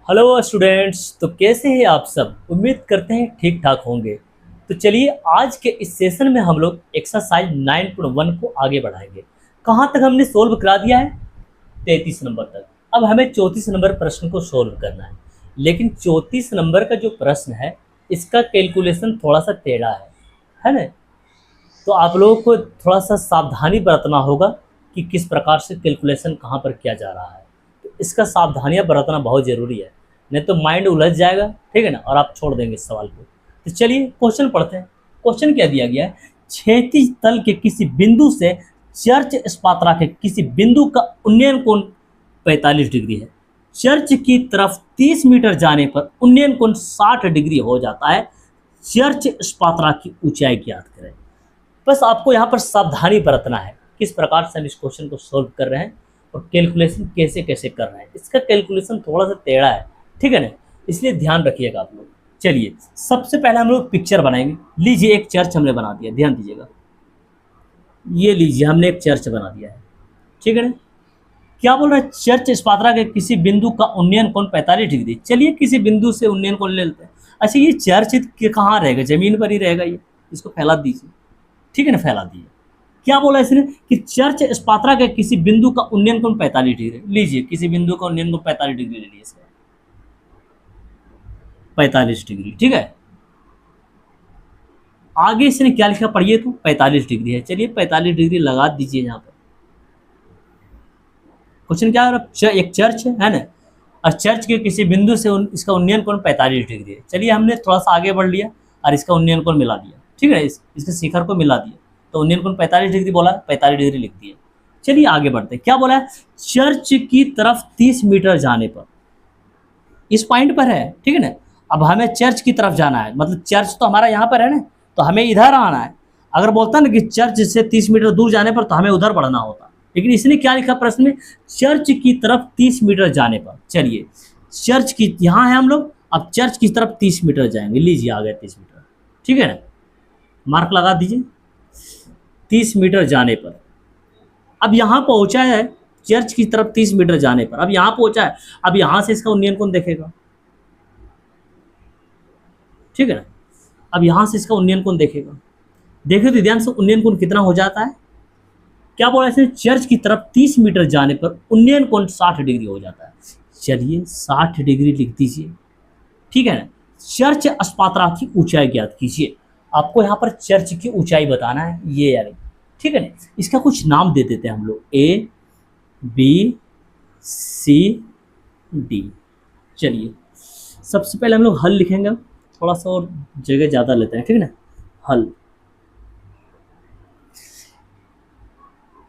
Hello students, तो कैसे हैं आप सब। उम्मीद करते हैं ठीक ठाक होंगे। तो चलिए आज के इस सेशन में हम लोग एक्सरसाइज 9.1 को आगे बढ़ाएंगे। कहाँ तक हमने सोल्व करा दिया है? 33 नंबर तक। अब हमें 34 नंबर प्रश्न को सोल्व करना है। लेकिन 34 नंबर का जो प्रश्न है इसका कैलकुलेशन थोड़ा सा टेढ़ा है ना। तो आप लोगों को थोड़ा सा सावधानी बरतना होगा कि किस प्रकार से कैलकुलेशन कहाँ पर किया जा रहा है। तो इसका सावधानियाँ बरतना बहुत ज़रूरी है, नहीं तो माइंड उलझ जाएगा, ठीक है ना, और आप छोड़ देंगे इस सवाल को। तो चलिए क्वेश्चन पढ़ते हैं। क्वेश्चन क्या दिया गया है? क्षैतिज तल के किसी बिंदु से चर्च स्पात्रा के किसी बिंदु का उन्नयन कोण 45 डिग्री है। चर्च की तरफ 30 मीटर जाने पर उन्नयन कोण 60 डिग्री हो जाता है। चर्च स्पात्रा की ऊंचाई ज्ञात करें। बस आपको यहाँ पर सावधानी बरतना है किस प्रकार से हम इस क्वेश्चन को सोल्व कर रहे हैं और कैलकुलेशन कैसे कैसे कर रहे हैं। इसका कैलकुलेशन थोड़ा सा टेढ़ा है, ठीक है ना, इसलिए ध्यान रखिएगा आप लोग। चलिए सबसे पहले हम लोग पिक्चर बनाएंगे। लीजिए एक चर्च हमने बना दिया, ध्यान दीजिएगा। ये लीजिए हमने एक चर्च बना दिया है, ठीक है ना। क्या बोल रहा है? चर्च स्पात्रा के किसी बिंदु का उन्नयन कोण 45 डिग्री। चलिए किसी बिंदु से उन्नयन कोण ले लेते हैं। अच्छा ये चर्च कहाँ रहेगा? जमीन पर ही रहेगा ये। इसको फैला दीजिए, ठीक है ना, फैला दिए। क्या बोला इसने कि चर्च स्पात्रा के किसी बिंदु का उन्नयन कोण 45 डिग्री। लीजिए किसी बिंदु का उन्नयन कोण 45 डिग्री ले लीजिए इसका, 45 डिग्री, ठीक है। आगे इसने क्या लिखा पढ़िए तो 45 डिग्री है। चलिए 45 डिग्री लगा दीजिए यहाँ पर। क्वेश्चन क्या है? एक चर्च है ना, और चर्च के किसी बिंदु से इसका उन्नयन कोण 45 डिग्री है। चलिए हमने थोड़ा सा आगे बढ़ लिया और इसका उन्नयन कोण मिला दिया, ठीक है, इसके शिखर को मिला दिया। तो उन्नयन कोण 45 डिग्री बोला, 45 डिग्री लिख दिए। चलिए आगे बढ़ते हैं। क्या बोला है? चर्च की तरफ 30 मीटर जाने पर, इस पॉइंट पर है, ठीक है ना। अब हमें चर्च की तरफ जाना है, मतलब चर्च तो हमारा यहाँ पर है ना, तो हमें इधर आना है। अगर बोलता ना कि चर्च से 30 मीटर दूर जाने पर, तो हमें उधर बढ़ना होता। लेकिन इसने क्या लिखा प्रश्न में? चर्च की तरफ 30 मीटर जाने पर। चलिए चर्च की यहाँ है हम लोग, अब चर्च की तरफ 30 मीटर जाएंगे। लीजिए आ गए 30 मीटर, ठीक है ना, मार्क लगा दीजिए 30 मीटर जाने पर। अब यहाँ पहुँचा है चर्च की तरफ 30 मीटर जाने पर, अब यहाँ पहुँचा है। अब यहाँ से इसका उन्नयन कोण देखेगा, ठीक है ना। अब यहाँ से इसका उन्नयन कोण देखेगा। देखिए तो ध्यान से उन्नयन कोण कितना हो जाता है। क्या बोला इसने? चर्च की तरफ 30 मीटर जाने पर उन्नयन कोण 60 डिग्री हो जाता है। चलिए 60 डिग्री लिख दीजिए, ठीक है ना। चर्च स्पात्रा की ऊंचाई ज्ञात कीजिए। आपको यहाँ पर चर्च की ऊंचाई बताना है, ये यानी, ठीक है ना। इसका कुछ नाम दे देते हैं हम लोग, ए बी सी डी। चलिए सबसे पहले हम लोग हल लिखेंगे, थोड़ा सा और जगह ज़्यादा लेते हैं, ठीक है ना। हल,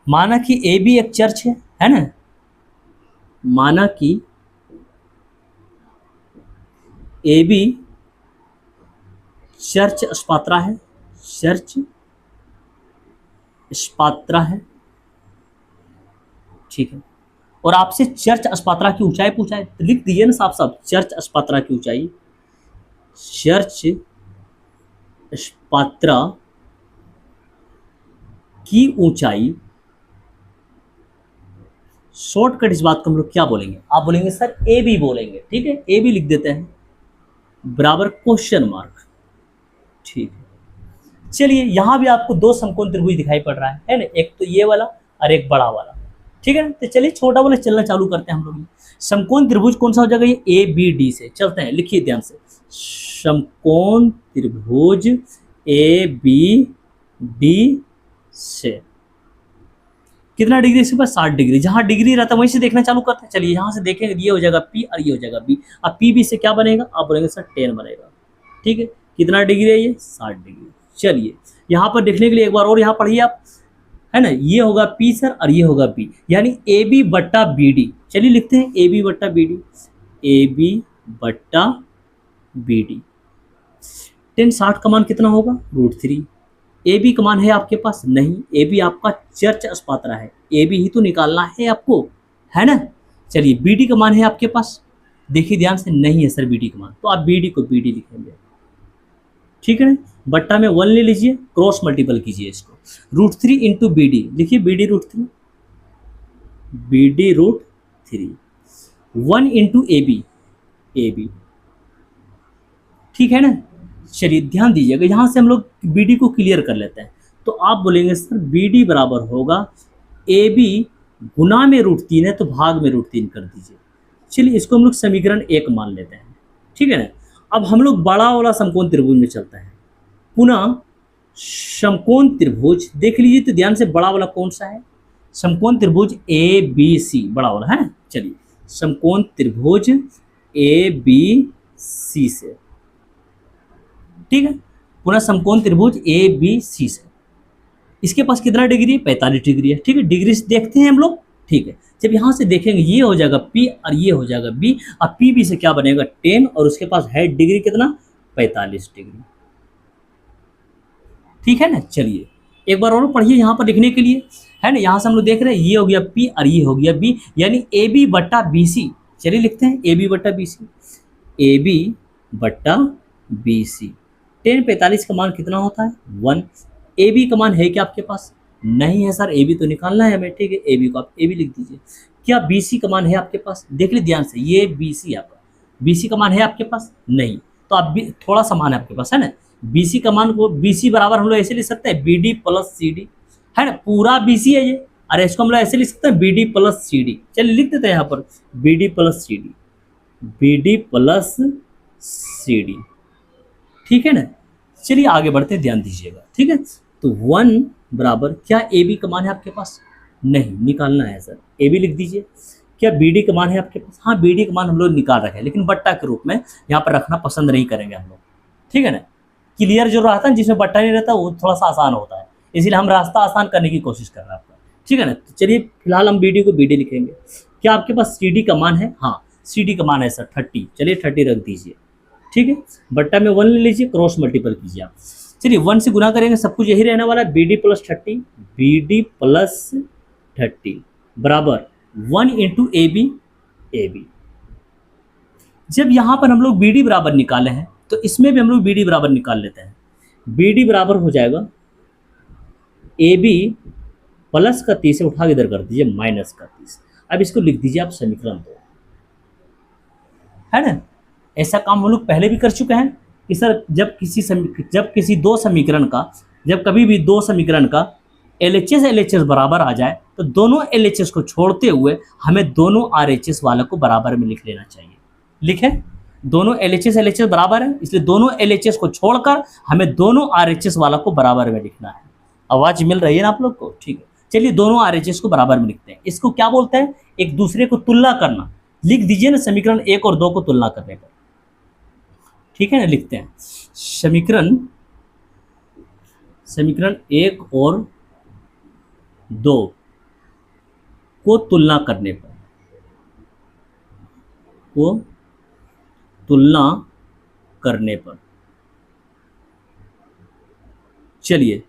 माना कि ए बी एक चर्च है ना। माना कि ए बी चर्च स्पात्रा है, चर्च स्पात्रा है, ठीक है। और आपसे चर्च स्पात्रा की ऊंचाई पूछा है, तो लिख दीजिए ना साफ साफ, चर्च स्पात्रा की ऊंचाई। चर्च स्पात्रा की ऊंचाई। शॉर्टकट इस बात को हम लोग क्या बोलेंगे? आप बोलेंगे सर ए बी बोलेंगे, ठीक है, ए बी लिख देते हैं बराबर क्वेश्चन मार्क, ठीक है। चलिए यहाँ भी आपको दो समकोण त्रिभुज दिखाई पड़ रहा है ना, एक तो ये वाला और एक बड़ा वाला, ठीक है ना। तो चलिए छोटा वाला चलना चालू करते हैं हम लोग। समकोण त्रिभुज कौन सा हो जाएगा? ये ए बी डी से चलते हैं, लिखिए ध्यान से। समकोण त्रिभुज ए बी डी से कितना डिग्री इसके पास? 60 डिग्री। जहाँ डिग्री रहता है वहीं से देखना चालू करते हैं। चलिए यहाँ से देखेंगे, ये हो जाएगा पी और ये हो जाएगा बी। अब पी बी से क्या बनेगा? आप बोलेंगे सर 10 बनेगा, ठीक है। कितना डिग्री है ये? 60 डिग्री। चलिए यहाँ पर देखने के लिए एक बार और यहाँ पढ़िए आप, है ना। ये होगा पी सर और ये होगा बी, यानी ए बी बट्टा बी डी। चलिए लिखते हैं ए बी बट्टा बी डी, ए बी बट्टा बी डी। 10 60 का मान कितना होगा? √3। ए बी का मान है आपके पास? नहीं, ए बी आपका चर्च स्पात्रा है, ए बी ही तो निकालना है आपको, है ना। चलिए बी डी का मान है आपके पास? देखिए ध्यान से, नहीं है सर बी डी का मान, तो आप बी डी को बी डी लिखेंगे, ठीक है ना। बट्टा में 1 ले लीजिए, क्रॉस मल्टीपल कीजिए इसको, √3 इंटू बी डी। लिखिए B D √3, B D √3। 1 into A B, A B, ठीक है ना। चलिए ध्यान दीजिएगा, यहाँ से हम लोग बी डी को क्लियर कर लेते हैं। तो आप बोलेंगे सर बी डी बराबर होगा ए बी गुना में √3 है तो भाग में √3 कर दीजिए। चलिए इसको हम लोग समीकरण 1 मान लेते हैं, ठीक है ना। अब हम लोग बड़ा वाला समकोण त्रिभुज में चलते हैं। पुनः समकोण त्रिभुज देख लीजिए तो ध्यान से, बड़ा वाला कौन सा है? समकोण त्रिभुज ए बी सी, बड़ा वाला है। चलिए समकोण त्रिभुज ए बी सी से, ठीक है। पुनः समकोण त्रिभुज ए बी सी से, इसके पास कितना डिग्री है? 45 डिग्री है, ठीक है। डिग्री से देखते हैं हम लोग, ठीक है। जब यहाँ से देखेंगे ये हो जाएगा P और ये हो जाएगा B, अब PB से क्या बनेगा 10 और उसके पास है डिग्री कितना? 45 डिग्री, ठीक है ना। चलिए एक बार और पढ़िए यहाँ पर लिखने के लिए, है ना। यहाँ से हम लोग देख रहे हैं ये हो गया P और ये हो गया B, यानी AB बट्टा BC। चलिए लिखते हैं AB बट्टा BC, AB बट्टा BC। 10 45 का मान कितना होता है? 1। AB का मान है क्या आपके पास? नहीं है सर, AB तो निकालना है हमें, ठीक है। AB को आप AB लिख दीजिए। क्या BC का मान है आपके पास? देख लीजिए ध्यान से, ये BC आपका, BC का मान है आपके पास? नहीं। तो आप थोड़ा सा मान है आपके पास, है ना। BC का मान को BC बराबर हम लोग ऐसे लिख सकते हैं BD प्लस CD, है ना। पूरा BC है ये, अरे इसको हम लोग ऐसे लिख सकते हैं BD प्लस CD। चलिए लिख देते हैं यहाँ पर BD plus CD, BD plus CD, ठीक है ना। चलिए आगे बढ़ते हैं, ध्यान दीजिएगा, ठीक है। तो 1 बराबर, क्या AB का मान है आपके पास? नहीं, निकालना है सर, AB लिख दीजिए। क्या BD का मान है आपके पास? हाँ, BD का मान हम लोग निकाल रखे हैं, लेकिन बट्टा के रूप में यहाँ पर रखना पसंद नहीं करेंगे हम लोग, ठीक है ना। क्लियर जो रहता है जिसमें बट्टा नहीं रहता वो थोड़ा सा आसान होता है, इसीलिए हम रास्ता आसान करने की कोशिश कर रहे हैं आपका, ठीक है ना। तो चलिए फिलहाल हम BD को BD लिखेंगे। क्या आपके पास CD का मान है? हाँ, CD का मान है सर 30। चलिए 30 रख दीजिए, ठीक है। बट्टा में 1 ले लीजिए, क्रॉस मल्टीपल कीजिए आप। चलिए 1 से गुना करेंगे, सब कुछ यही रहने वाला है। BD प्लस 30, BD प्लस 30 बराबर 1 इंटू AB, AB। जब यहाँ पर हम लोग BD बराबर निकाले हैं तो इसमें भी हम लोग BD बराबर निकाल लेते हैं। BD बराबर हो जाएगा AB प्लस का 30 से उठा के इधर कर दीजिए माइनस का 30। अब इसको लिख दीजिए आप समीकरण 2, है ना। ऐसा काम हम लोग पहले भी कर चुके हैं कि सर जब किसी दो समीकरण का, जब कभी भी दो समीकरण का LHS बराबर आ जाए तो दोनों LHS को छोड़ते हुए हमें दोनों RHS वाला को बराबर में लिख लेना चाहिए। लिखें, दोनों LHS बराबर है, इसलिए दोनों LHS को छोड़कर हमें दोनों RHS वाला को बराबर में लिखना है। आवाज़ मिल रही है ना आप लोग को? ठीक है। चलिए दोनों RHS को बराबर में लिखते हैं। इसको क्या बोलते हैं? एक दूसरे को तुलना करना। लिख दीजिए ना, समीकरण 1 और 2 को तुलना करने पर, ठीक है ना। लिखते हैं समीकरण 1 और 2 को तुलना करने पर, चलिए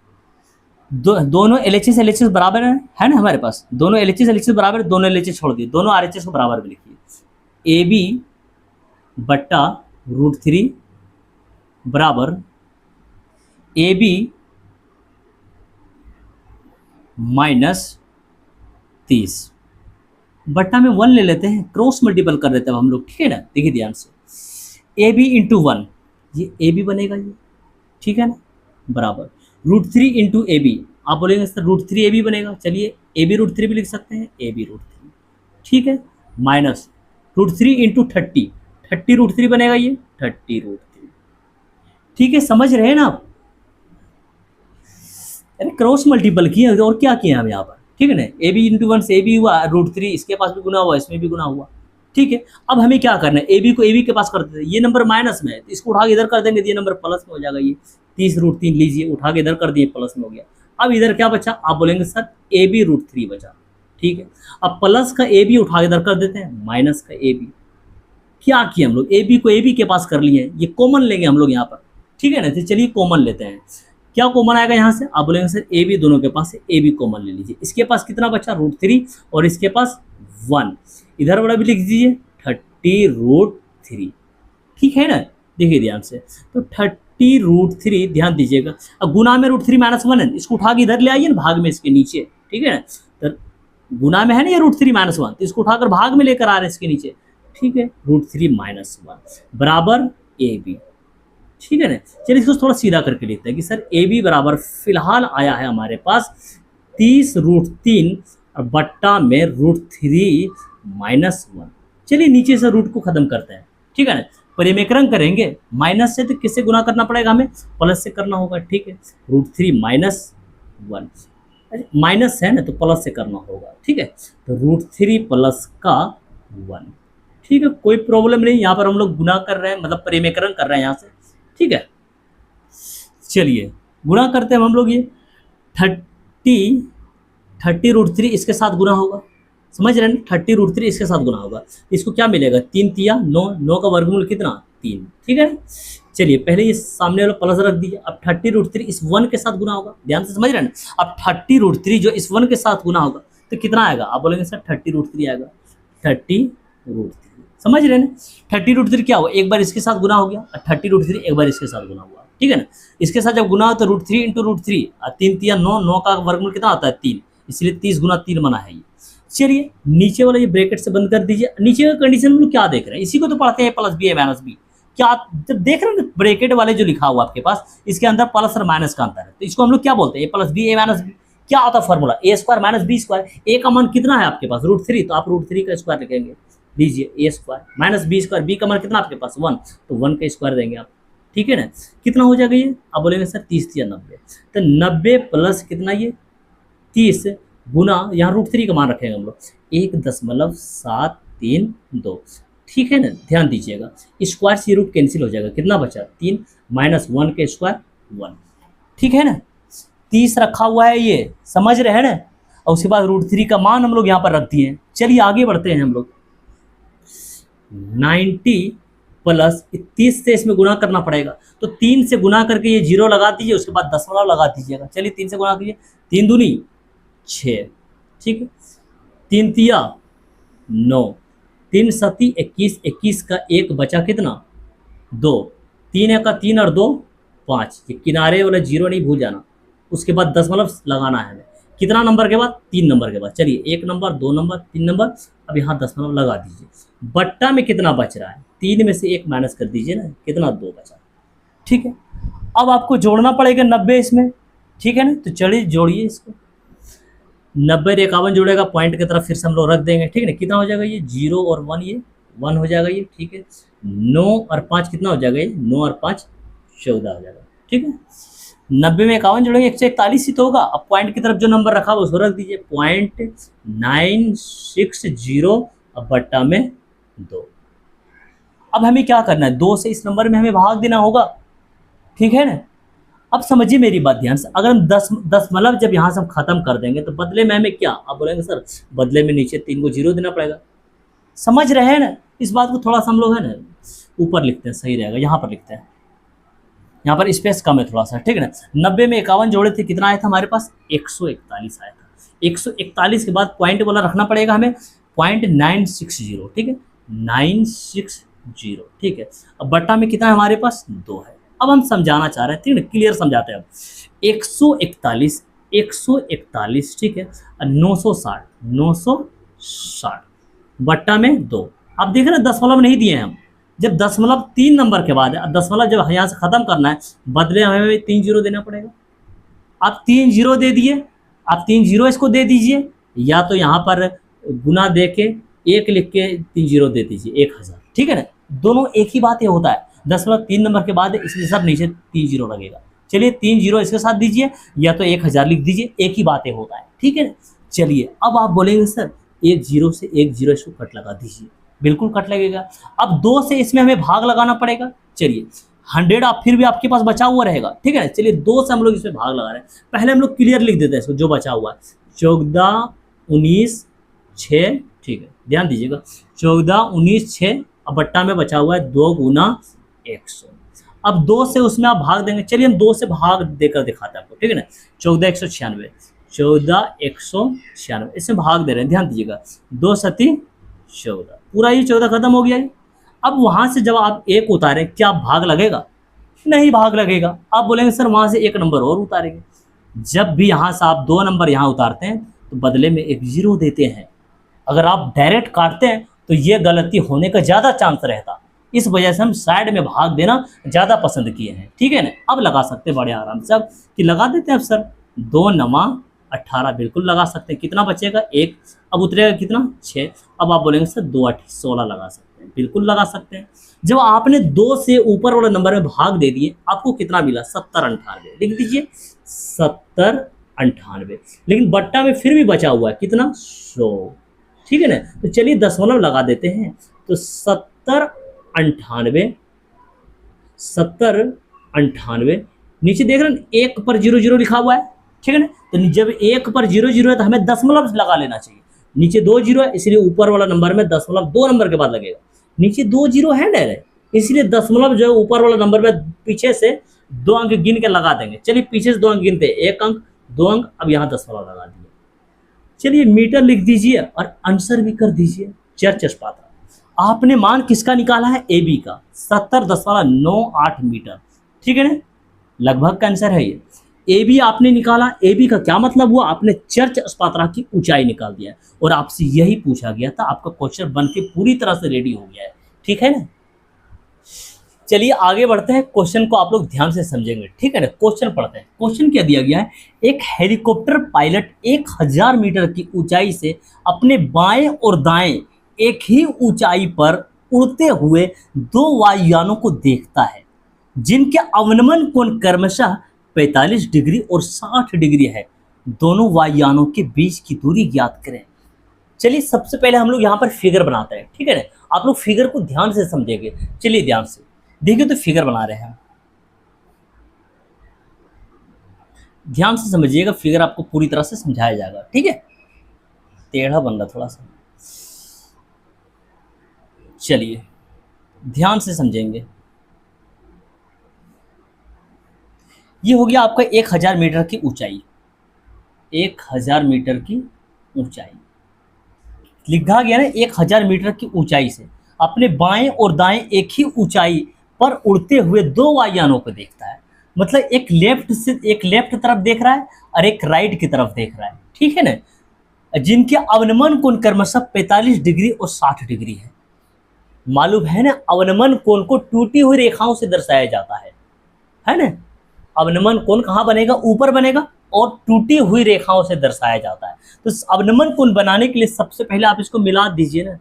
दोनों LHS बराबर है ना हमारे पास, दोनों LHS बराबर, दोनों LHS छोड़ दिए, दोनों RHS को बराबर में लिखिए। AB बट्टा √3 बराबर AB माइनस 30 बट्टा में 1 ले लेते हैं, क्रॉस मल्टीपल कर देते हैं हम लोग, ठीक है ना। देखिए ध्यान से, AB इंटू 1, ये AB बनेगा ये, ठीक है ना, बराबर √3 इंटू AB। आप बोलेंगे सर √3 AB बनेगा, चलिए AB √3 भी लिख सकते हैं, AB √3, ठीक है, माइनस √3 इंटू 30 √3 बनेगा ये, 30 √3, ठीक है। समझ रहे हैं ना आप? अरे क्रॉस मल्टीपल किया और क्या किया हम यहाँ पर, ठीक है ना। AB इंटू 1 से AB हुआ, √3 इसके पास भी गुना हुआ, इसमें भी गुना हुआ, ठीक है। अब हमें क्या करना है, AB को AB के पास कर देते हैं। ये नंबर माइनस में है तो इसको उठा के इधर कर देंगे, ये नंबर प्लस में हो जाएगा। ये 30 √3 लीजिए, उठा के इधर कर दिए, प्लस में हो गया। अब इधर क्या बचा? आप बोलेंगे सर AB √3 बचा, ठीक है। अब प्लस का AB उठा के इधर कर देते हैं, माइनस का AB। क्या किया हम लोग, AB को AB के पास कर लिए, ये कॉमन लेंगे हम लोग यहाँ पर, ठीक है ना। तो चलिए कॉमन लेते हैं। क्या कॉमन आएगा यहाँ से? आप बोलेंगे सर AB दोनों के पास है, AB कॉमन ले लीजिए। इसके पास कितना बचा? √3 और इसके पास 1, इधर वाला भी लिख दीजिए 30 √3, ठीक है ना। देखिए ध्यान से, तो 30 √3, ध्यान दीजिएगा। अब गुना में √3 - 1 है, इसको उठा के इधर ले आइए ना, भाग में इसके नीचे, ठीक है ना। तो गुना में है ना ये √3 - 1, तो इसको उठाकर भाग में लेकर आ रहे हैं इसके नीचे, ठीक है, √3 - 1 बराबर ए बी, ठीक है ना। चलिए इसको थोड़ा सीधा करके लिखते हैं कि सर ए बी बराबर फिलहाल आया है हमारे पास 30√3 और बट्टा में √3 - 1। चलिए नीचे से रूट को खत्म करते हैं, ठीक है ना। परिमेकरण करेंगे माइनस से, तो किससे गुना करना पड़ेगा हमें, प्लस से करना होगा, ठीक है। √3 - 1 माइनस है ना तो प्लस से करना होगा, ठीक है। तो √3 प्लस का 1, ठीक है, कोई प्रॉब्लम नहीं। यहाँ पर हम लोग गुना कर रहे हैं, मतलब परिमेकरण कर रहे हैं यहाँ से, ठीक है। चलिए गुणा करते हैं हम लोग, ये 30√3 इसके साथ गुना होगा, समझ रहे हैं, 30√3 इसके साथ गुना होगा। इसको क्या मिलेगा, 3 तिया 9, 9 का वर्गमूल कितना 3, ठीक है। चलिए पहले ये सामने वाला प्लस रख दीजिए। अब 30√3 इस 1 के साथ गुना होगा, ध्यान से समझ रहे हैं ना। अब 30√3 जो इस 1 के साथ गुना होगा तो कितना आएगा, आप बोलेंगे सर 30√3 आएगा, 30√3 समझ रहे हैं ना। 30√3 क्या हुआ, एक बार इसके साथ गुना हो गया, और 30√3 एक बार इसके साथ गुना हुआ, ठीक है ना। इसके साथ जब गुना हो तो √3 × √3 और 3 तिया 9, 9 का वर्गमूल कितना होता है 3, इसलिए 30 × 3 बना है ये। चलिए नीचे वाला ये ब्रैकेट से बंद कर दीजिए। नीचे का कंडीशन हम लोग क्या देख रहे हैं, इसी को तो पढ़ते हैं प्लस बी माइनस बी। क्या जब देख रहे हैं ब्रैकेट वाले जो लिखा हुआ आपके पास, इसके अंदर प्लस और माइनस का अंतर है, तो इसको हम लोग क्या बोलते हैं, a + b a - b। क्या आता है फॉर्मूला, a² - b²। a का मान कितना है आपके पास √3, तो आप √3 का स्क्वायर लिखेंगे, लीजिए a² - b²। b का मान कितना आपके पास 1, तो 1 का स्क्वायर देंगे आप, ठीक है ना। कितना हो जाएगा ये, आप बोलेंगे सर 30 या 90, तो 90 प्लस कितना ये 30 गुना, यहाँ √3 का मान रखेंगे हम लोग 1.732, ठीक है ना। ध्यान दीजिएगा स्क्वायर से रूट कैंसिल हो जाएगा, कितना बचा 3 - 1 के स्क्वायर 1, ठीक है ना। 30 रखा हुआ है ये, समझ रहे हैं ना। और उसके बाद √3 का मान हम लोग यहाँ पर रख दिए। चलिए आगे बढ़ते हैं हम लोग। 90 प्लस 30 से इसमें गुना करना पड़ेगा, तो 3 से गुना करके ये 0 लगा दीजिए, उसके बाद दशमलव लगा दीजिएगा। चलिए 3 से गुना कीजिए, 3 दूनी 6, ठीक है, 3 तिया 9, 3 सती 21, 21 का 1 बचा कितना 2, 3 का 3 और 2 5, ये किनारे वाला 0 नहीं भूल जाना। उसके बाद दशमलव लगाना है हमें, कितना नंबर के बाद 3 नंबर के बाद। चलिए 1 नंबर 2 नंबर 3 नंबर, अब यहाँ दशमलव लगा दीजिए। बट्टा में कितना बच रहा है, 3 में से 1 माइनस कर दीजिए ना, कितना 2 बचा, ठीक है। अब आपको जोड़ना पड़ेगा 90 इसमें, ठीक है ना। तो चलिए जोड़िए इसको, 90 और 51 जुड़ेगा, पॉइंट की तरफ फिर से हम लोग रख देंगे, ठीक है ना। कितना हो जाएगा ये 0 और 1, ये 1 हो जाएगा ये, ठीक है। 9 और 5 कितना हो जाएगा ये, 9 और 5 14 हो जाएगा, ठीक है। 90 में 51 जोड़ेंगे 141 ही तो होगा। अब पॉइंट की तरफ जो नंबर रखा हुआ उसको रख दीजिए, 0.960 अब बट्टा में 2। अब हमें क्या करना है, 2 से इस नंबर में हमें भाग देना होगा, ठीक है ना। अब समझिए मेरी बात ध्यान से, अगर हम दशमलव जब यहाँ से हम खत्म कर देंगे तो बदले में हमें क्या, आप बोलेंगे सर बदले में नीचे 3 को 0 देना पड़ेगा। समझ रहे हैं ना इस बात को, थोड़ा सा हम लोग है ना ऊपर लिखते हैं, सही रहेगा। यहाँ पर लिखते हैं, यहाँ पर स्पेस कम है थोड़ा सा, ठीक है ना। 90 में 51 जोड़े थे, कितना आया था हमारे पास 141 आया था। 141 के बाद पॉइंट वाला रखना पड़ेगा हमें, 0.960, ठीक है, 960, ठीक है। अब बट्टा में कितना है हमारे पास 2 है। अब हम समझाना चाह रहे हैं, ठीक है, क्लियर समझाते हैं। अब 141 ठीक है, और 960 बट्टा में 2। अब देख रहे हैं दशमलव नहीं दिए हैं हम, जब दशमलव 3 नंबर के बाद है, दशमलव जब यहाँ से खत्म करना है, बदले हमें 3 0 देना पड़ेगा। आप 3 0 दे दिए, आप 3 0 इसको दे दीजिए, या तो यहाँ पर गुना दे के 1 लिख के 3 0 दे दीजिए, 1000, ठीक है ना। दोनों एक ही बात ये होता है, दशमलव 3 नंबर के बाद इसलिए सब नीचे 3 0 लगेगा। चलिए 3 0 इसके साथ दीजिए, या तो 1000 लिख दीजिए, एक ही बात ये होता है, ठीक है। चलिए अब आप बोलेंगे सर 1 0 से 1 0 इसको कट लगा दीजिए, बिल्कुल कट लगेगा। अब 2 से इसमें हमें भाग लगाना पड़ेगा। चलिए 100 आप फिर भी आपके पास बचा हुआ रहेगा, ठीक है ना। चलिए 2 से हम लोग इसमें भाग लगा रहे हैं, पहले हम लोग क्लियर लिख देते हैं इसको, जो बचा हुआ है 14 19 6, ठीक है, ध्यान दीजिएगा 14 19 6, अब बट्टा में बचा हुआ है 2 × 100। अब 2 से उसमें आप भाग देंगे, चलिए हम 2 से भाग देकर दिखाते हैं आपको, ठीक है ना। 14 196, 14 196 इसमें भाग दे रहे हैं, ध्यान दीजिएगा 2 सती 14, पूरा ये 14 खत्म हो गया। अब वहां से जब आप 1 उतारें, क्या भाग लगेगा, नहीं भाग लगेगा। आप बोलेंगे सर वहां से 1 नंबर और उतारेंगे। जब भी यहाँ से आप 2 नंबर यहाँ उतारते हैं तो बदले में 1 0 देते हैं। अगर आप डायरेक्ट काटते हैं तो ये गलती होने का ज़्यादा चांस रहता। इस वजह से हम साइड में भाग देना ज़्यादा पसंद किए हैं, ठीक है ना। अब लगा सकते हैं बड़े आराम से, अब कि लगा देते हैं अब सर, 2 नमा 18 बिल्कुल लगा सकते हैं। कितना बचेगा 1, अब उतरेगा कितना 6। अब आप बोलेंगे सर 2 8 16 लगा सकते हैं, बिल्कुल लगा सकते हैं। जब आपने 2 से ऊपर वाले नंबर में भाग दे दिए, आपको कितना मिला 70 98, लिख दीजिए 70 98। लेकिन बट्टा में फिर भी बचा हुआ है कितना 100, ठीक है ना। तो चलिए दशमलव लगा देते हैं, तो 70 98 70 98, नीचे देख रहे हैं 1 पर 00 लिखा हुआ है, ठीक है ना। तो जब 1 पर 00 है तो हमें दशमलव लगा लेना चाहिए। नीचे 2 जीरो है, इसलिए ऊपर वाला नंबर में दशमलव 2 नंबर के बाद लगेगा। नीचे 2 जीरो है डायरेक्ट, इसलिए दशमलव जो है ऊपर वाला नंबर में पीछे से 2 अंक गिन के लगा देंगे। चलिए पीछे से 2 अंक गिनते हैं, 1 अंक 2 अंक, अब यहाँ दशमलव लगा दिए। चलिए मीटर लिख दीजिए और आंसर भी कर दीजिए। चर्च स्पाता आपने मान किसका निकाला है, ए बी का 70.98 मीटर, ठीक है ना, लगभग का आंसर है ये। ए बी आपने निकाला, ए बी का क्या मतलब हुआ, आपने चर्च स्पात्रा की ऊंचाई निकाल दिया है। और आपसे यही पूछा गया था, आपका क्वेश्चन बन के पूरी तरह से रेडी हो गया है, ठीक है ना। चलिए आगे बढ़ते हैं, क्वेश्चन को आप लोग ध्यान से समझेंगे, ठीक है ना। क्वेश्चन पढ़ते हैं। क्वेश्चन क्या दिया गया है, एक हेलीकॉप्टर पायलट 1000 मीटर की ऊंचाई से अपने बाएं और दाएं एक ही ऊंचाई पर उड़ते हुए 2 वायुयानों को देखता है, जिनके अवनमन कोण क्रमशः 45 डिग्री और 60 डिग्री है। दोनों वायुयानों के बीच की दूरी ज्ञात करें। चलिए सबसे पहले हम लोग यहाँ पर फिगर बनाते हैं, ठीक है ना। आप लोग फिगर को ध्यान से समझेंगे। चलिए ध्यान से देखिए, तो फिगर बना रहे हैं, ध्यान से समझिएगा, फिगर आपको पूरी तरह से समझाया जाएगा, ठीक है। टेढ़ा बन रहा थोड़ा सा, चलिए ध्यान से समझेंगे। ये हो गया आपका 1000 मीटर की ऊंचाई, 1000 मीटर की ऊंचाई लिखा गया ना। 1000 मीटर की ऊंचाई से अपने बाएं और दाएं एक ही ऊंचाई पर उड़ते हुए 2 वायुयानों को देखता है। मतलब एक लेफ्ट तरफ देख रहा है और एक राइट की तरफ देख रहा है, ठीक है ना, जिनके अवनमन कोण क्रमशः 45 डिग्री और 60 डिग्री है। मालूम है ना, अवनमन कोण को टूटी हुई रेखाओं से दर्शाया जाता है ना। अवनमन कोण कहाँ बनेगा, ऊपर बनेगा, और टूटी हुई रेखाओं से दर्शाया जाता है। तो अवनमन कोण बनाने के लिए सबसे पहले आप इसको मिला दीजिए ना।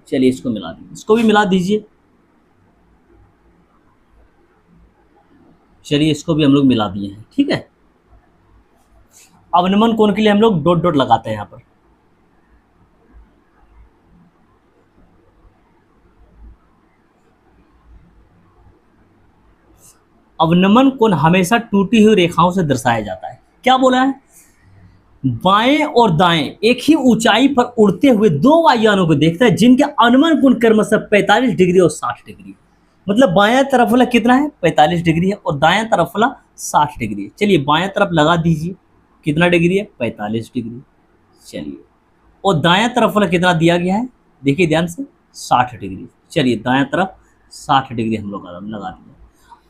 चलिए इसको मिला दीजिए, इसको भी मिला दीजिए। चलिए इसको भी हम लोग मिला दिए हैं, ठीक है। अवनमन कोण के लिए हम लोग डॉट डॉट लगाते हैं यहाँ पर। अवनमन कोण हमेशा टूटी हुई रेखाओं से दर्शाया जाता है। क्या बोला है, बाएं और दाएं एक ही ऊंचाई पर उड़ते हुए 2 वायुयानों को देखता है, जिनके अवनमन कोण क्रमशः 45 डिग्री और 60 डिग्री। मतलब बाएं तरफ वाला कितना है 45 डिग्री है, और दाएं तरफ वाला 60 डिग्री है। चलिए बाएं तरफ लगा दीजिए, कितना डिग्री है 45 डिग्री। चलिए, और दाएं तरफ वाला कितना दिया गया है, देखिए ध्यान से 60 डिग्री। चलिए दाएं तरफ 60 डिग्री हम लोग लगा दिए।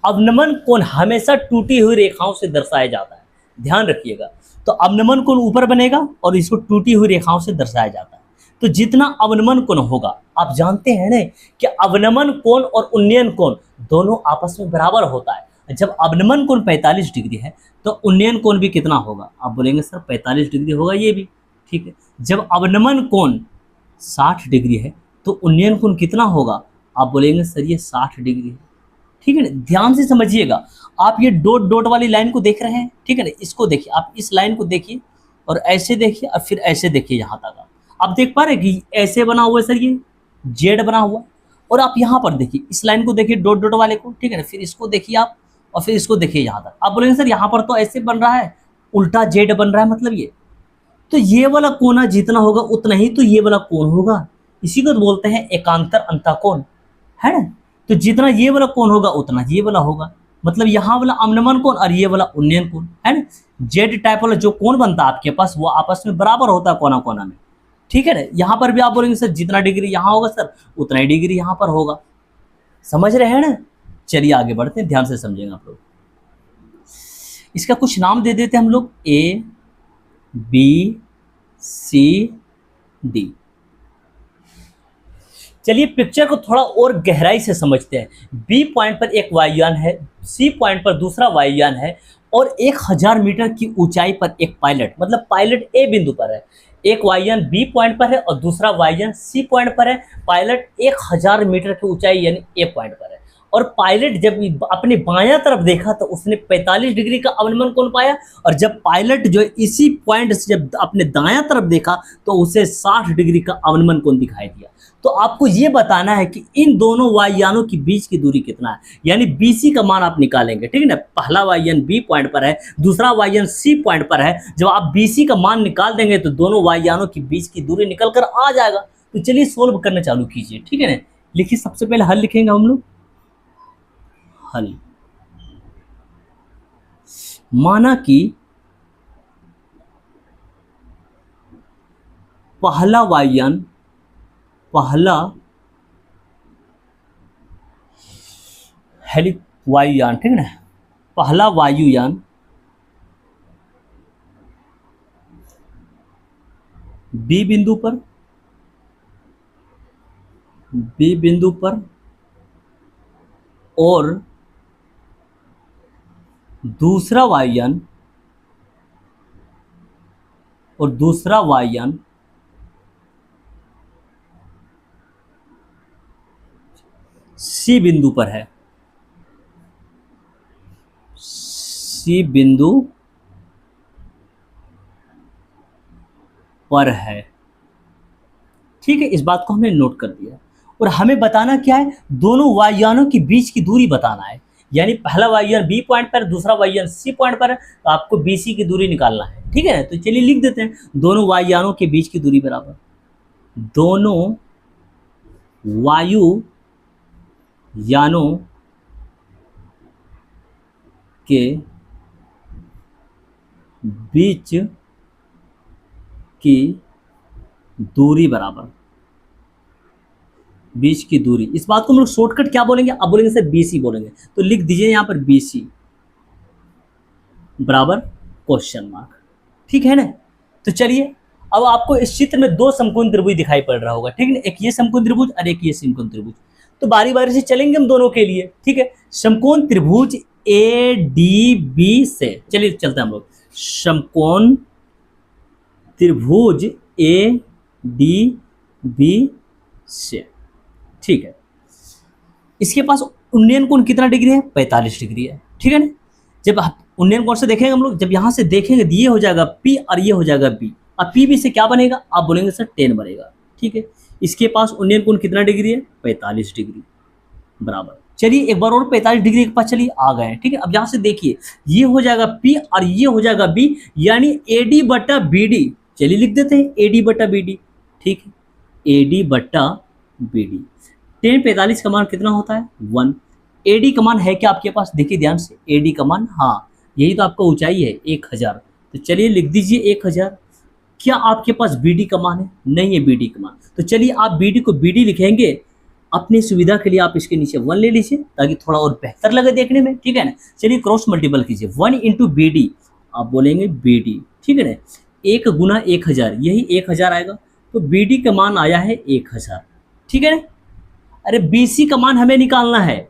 अवनमन कोण हमेशा टूटी हुई रेखाओं से दर्शाया जाता है, ध्यान रखिएगा। तो अवनमन कोण ऊपर बनेगा और इसको टूटी हुई रेखाओं से दर्शाया जाता है। तो जितना अवनमन कोण होगा, आप जानते हैं ना कि अवनमन कोण और उन्नयन कोण दोनों आपस में बराबर होता है। जब अवनमन कोण 45 डिग्री है तो उन्नयन कोण भी कितना होगा, आप बोलेंगे सर 45 डिग्री होगा, ये भी ठीक है। जब अवनमन कोण 60 डिग्री है तो उन्नयन कोण कितना होगा, आप बोलेंगे सर ये 60 डिग्री है, ठीक है ना। ध्यान से समझिएगा, आप ये डॉट डॉट वाली लाइन को देख रहे हैं, ठीक है ना। इसको देखिए, आप इस लाइन को देखिए और ऐसे देखिए और फिर ऐसे देखिए, यहाँ तक आप देख पा रहे हैं कि ऐसे बना हुआ है सर, ये जेड बना हुआ। और आप यहाँ पर देखिए, इस लाइन को देखिए डॉट डॉट वाले को, ठीक है ना। फिर इसको देखिए आप, और फिर इसको देखिए यहाँ तक। आप बोलेंगे सर यहाँ पर तो ऐसे बन रहा है, उल्टा जेड बन रहा है, मतलब ये तो ये वाला कोना जितना होगा उतना ही तो ये वाला कोण होगा। इसी को बोलते हैं एकांतर अंतःकोण, है ना। तो जितना ये वाला कोण होगा उतना ये वाला होगा। मतलब यहाँ वाला अवनमन कोण और ये वाला उन्नयन कोण, है ना। जेड टाइप वाला जो कोण बनता है आपके पास, वो आपस में बराबर होता है कोना कोना में, ठीक है ना। यहाँ पर भी आप बोलेंगे सर जितना डिग्री यहाँ होगा सर उतना ही डिग्री यहाँ पर होगा। समझ रहे हैं ना। चलिए आगे बढ़ते हैं, ध्यान से समझेंगे आप लोग। इसका कुछ नाम दे देते हैं हम लोग, ए बी सी डी, चलिए पिक्चर को थोड़ा और गहराई से समझते हैं। बी पॉइंट पर एक वायुयान है, सी पॉइंट पर दूसरा वायुयान है और 1000 मीटर की ऊंचाई पर एक पायलट, मतलब पायलट ए बिंदु पर है। एक वायुयान बी पॉइंट पर है और दूसरा वायुयान सी पॉइंट पर है। पायलट 1000 मीटर की ऊंचाई यानी ए पॉइंट पर है। और पायलट जब अपने बायां तरफ देखा तो उसने 45 डिग्री का अवनमन कोण पाया, और जब पायलट जो इसी पॉइंट से जब अपने दायां तरफ देखा तो उसे 60 डिग्री का अवनमन कोण दिखाई दिया। तो आपको ये बताना है कि इन दोनों वायुयानों के बीच की दूरी कितना है, यानी बीसी का मान आप निकालेंगे, ठीक है ना। पहला वायुयान बी पॉइंट पर है, दूसरा वायुयान सी पॉइंट पर है। जब आप बीसी का मान निकाल देंगे तो दोनों वायुयानों के बीच की दूरी निकल कर आ जाएगा। तो चलिए सोल्व करना चालू कीजिए, ठीक है ना। लिखिए, सबसे पहले हल लिखेंगे हम लोग। हल, माना कि पहला वायुयान, ठीक है ना, पहला वायुयान बी बिंदु पर और दूसरा वायुयान सी बिंदु पर है, सी बिंदु पर है, ठीक है। इस बात को हमने नोट कर दिया और हमें बताना क्या है, दोनों वायुयानों के बीच की दूरी बताना है। यानी पहला वायुयान बी पॉइंट पर, दूसरा वायुयान सी पॉइंट पर है, तो आपको बीसी की दूरी निकालना है, ठीक है। तो चलिए लिख देते हैं, दोनों वायुयानों के बीच की दूरी बराबर दोनों वायुयानों के बीच की दूरी बराबर, बीच की दूरी। इस बात को हम लोग शॉर्टकट क्या बोलेंगे, अब बोलेंगे सर बीसी बोलेंगे। तो लिख दीजिए यहां पर बीसी बराबर क्वेश्चन मार्क, ठीक है ना। तो चलिए अब आपको इस चित्र में दो समकोण त्रिभुज दिखाई पड़ रहा होगा, ठीक है ना। एक ये समकोण त्रिभुज और एक ये समकोण त्रिभुज। तो बारी बारी से चलेंगे हम दोनों के लिए, ठीक है। समकोण त्रिभुज ए डी बी से, चलिए चलते हैं हम लोग। समकोण त्रिभुज ए डी बी से, ठीक है। इसके पास उन्नयन कोण कितना डिग्री है, 45 डिग्री है, ठीक है ना। जब उन्नयन कोण से देखेंगे हम लोग, जब यहाँ से देखेंगे ये हो जाएगा P और ये हो जाएगा B। अब पी बी से क्या बनेगा, आप बोलेंगे सर 10 बनेगा, ठीक है। इसके पास उन्नयन कोण कितना डिग्री है, 45 डिग्री बराबर। चलिए एक बार और 45 डिग्री के पास चलिए आ गए हैं, ठीक है। अब यहाँ से देखिए ये हो जाएगा P और ये हो जाएगा B, यानी AD बटा BD। चलिए लिख देते हैं AD बटा BD, ठीक है। AD बटा BD, 10 45 का मान कितना होता है 1। AD का मान है क्या आपके पास, देखिए ध्यान से, AD का मान, हाँ यही तो आपका ऊंचाई है 1000। तो चलिए लिख दीजिए 1000। क्या आपके पास BD का मान है, नहीं है BD का मान। तो चलिए आप BD को BD लिखेंगे, अपनी सुविधा के लिए आप इसके नीचे 1 ले लीजिए ताकि थोड़ा और बेहतर लगे देखने में, ठीक है ना। चलिए क्रॉस मल्टीपल कीजिए, 1 इंटू BD, आप बोलेंगे BD, ठीक है ना। 1 गुना 1000, यही 1000 आएगा। तो BD का मान आया है 1000, ठीक है ना। अरे BC का मान हमें निकालना है,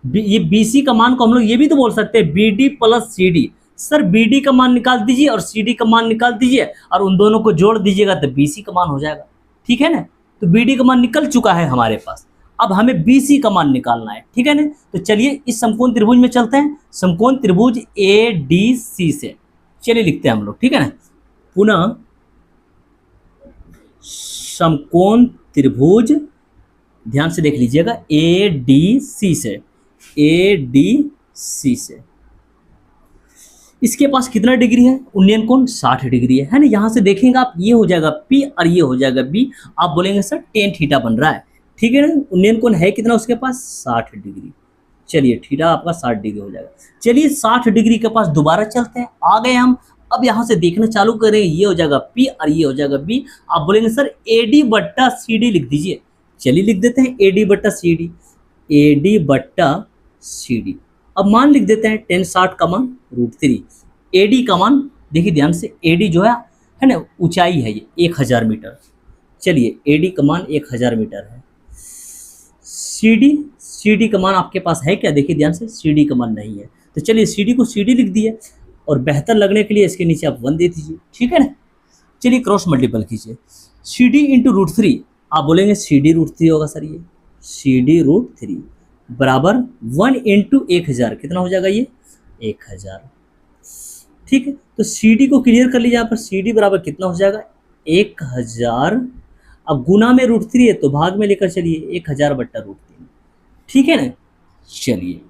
ये BC का मान को हम लोग ये भी तो बोल सकते हैं BD plus CD। Sir BD का मान निकाल दीजिए और CD का मान निकाल दीजिए और उन दोनों को जोड़ दीजिएगा तो BC का मान हो जाएगा, ठीक है ना। तो BD का मान निकल चुका है हमारे पास, अब हमें BC का मान निकालना है, ठीक है ना। तो चलिए इस समकोण त्रिभुज में चलते हैं, समकोण त्रिभुज ADC से। चलिए लिखते हैं हम लोग, ठीक है ना। पुनः समकोण त्रिभुज, ध्यान से देख लीजिएगा, ADC से, ADC से इसके पास कितना डिग्री है, उन्नयन कोण 60 डिग्री है ना। यहाँ से देखेंगे आप, ये हो जाएगा P और ये हो जाएगा B, आप बोलेंगे सर tan थीटा बन रहा है, ठीक है ना। उन्नयन कोण है कितना उसके पास, 60 डिग्री। चलिए थीटा आपका 60 डिग्री हो जाएगा। चलिए 60 डिग्री के पास दोबारा चलते हैं, आ गए हम। अब यहाँ से देखना चालू करें, ये हो जाएगा P और ये हो जाएगा B, आप बोलेंगे सर AD बट्टा CD लिख दीजिए। चलिए लिख देते हैं AD बट्टा CD, AD बट्टा CD। अब मान लिख देते हैं tan 60 का मान √3, AD का मान देखिए ध्यान से, AD जो है ना ऊंचाई है ये 1000 मीटर। चलिए AD का मान 1000 मीटर है। सी डी का मान आपके पास है क्या? देखिए ध्यान से, सी डी का मान नहीं है, तो चलिए सी डी को सी डी लिख दिए और बेहतर लगने के लिए इसके नीचे आप 1 दे दीजिए, ठीक है ना। चलिए क्रॉस मल्टीपल कीजिए, C D into root three, आप बोलेंगे सी डी रूट थ्री होगा सर, ये सी डी रूट थ्री बराबर 1 इंटू 1000, कितना हो जाएगा ये 1000, ठीक है। तो सी डी को क्लियर कर लीजिए, यहाँ पर सी डी बराबर कितना हो जाएगा 1000, अब गुना में रूट थ्री है तो भाग में लेकर चलिए 1000 बट्टा रूट तीन, ठीक है ना। चलिए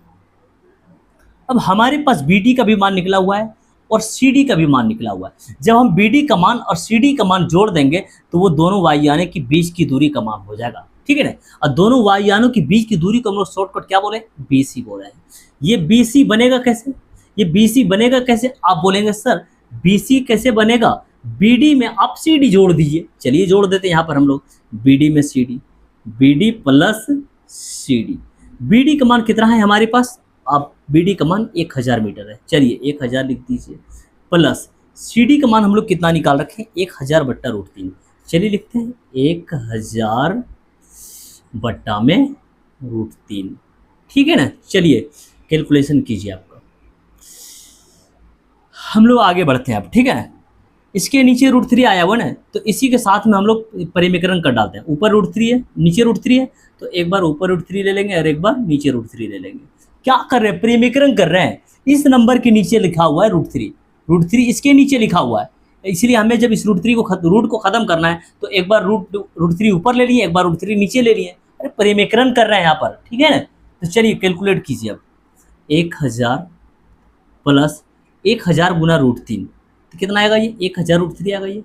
अब हमारे पास बी डी का भी मान निकला हुआ है और सी डी का भी मान निकला हुआ है। जब हम बी डी का मान और सी डी का मान जोड़ देंगे तो वो दोनों वायुयानों के बीच की दूरी का मान हो जाएगा, ठीक है ना। और दोनों वायुयानों की बीच की दूरी को हम लोग शॉर्टकट क्या बोले, बी सी बोल रहे हैं। ये बी सी बनेगा कैसे, ये बी सी बनेगा कैसे? आप बोलेंगे सर बी सी कैसे बनेगा, बी डी में आप सी डी जोड़ दीजिए। चलिए जोड़ देते हैं यहाँ पर हम लोग, बी डी में C D, B D plus C D. B D का मान कितना है हमारे पास, आप बी डी का मान 1000 मीटर है, चलिए 1000 लिख दीजिए, प्लस सी डी का मान हम लोग कितना निकाल रखे हैं 1000 बट्टा रूट तीन, चलिए लिखते हैं 1000 बट्टा में रूट तीन, ठीक है ना। चलिए कैलकुलेशन कीजिए आपका, हम लोग आगे बढ़ते हैं अब, ठीक है ना। इसके नीचे रूट थ्री आया हुआ ना, तो इसी के साथ में हम लोग परिमीकरण कर डालते हैं। ऊपर रूट थ्री है, नीचे रूट थ्री है, तो एक बार ऊपर रूट थ्री ले लेंगे और एक बार नीचे रूट थ्री ले लेंगे। क्या कर रहे हैं, परिमीकरण कर रहे हैं। इस नंबर के नीचे लिखा हुआ है रूट थ्री इसके नीचे लिखा हुआ है, इसलिए हमें जब इस रूट को खत्म करना है तो एक बार रूट थ्री ऊपर ले लिए, एक बार रूट थ्री नीचे ले लिए। अरे परिमीकरण कर रहे हैं यहाँ पर, ठीक है ना। तो चलिए कैलकुलेट कीजिए अब, 1000 प्लस 1000 गुना रूट तीन, तो कितना आएगा ये 1000 रूट थ्री आएगा, ये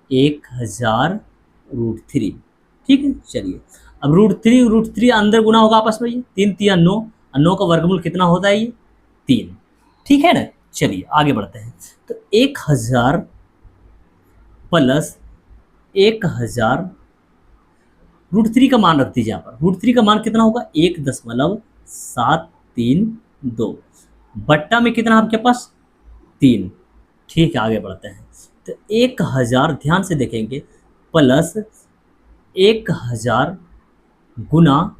1000 रूट थ्री, ठीक है। चलिए अब रूट थ्री अंदर गुना होगा आपस में, ये 3 3 9, 9 का वर्गमूल कितना होता है ये 3, ठीक है ना। चलिए आगे बढ़ते हैं, तो 1000 प्लस 1000 रूट थ्री का मान रख दीजिए यहाँ पर, रूट थ्री का मान कितना होगा 1.732 बट्टा में कितना आपके पास 3, ठीक है। आगे बढ़ते हैं, तो 1000 ध्यान से देखेंगे प्लस 1000 गुना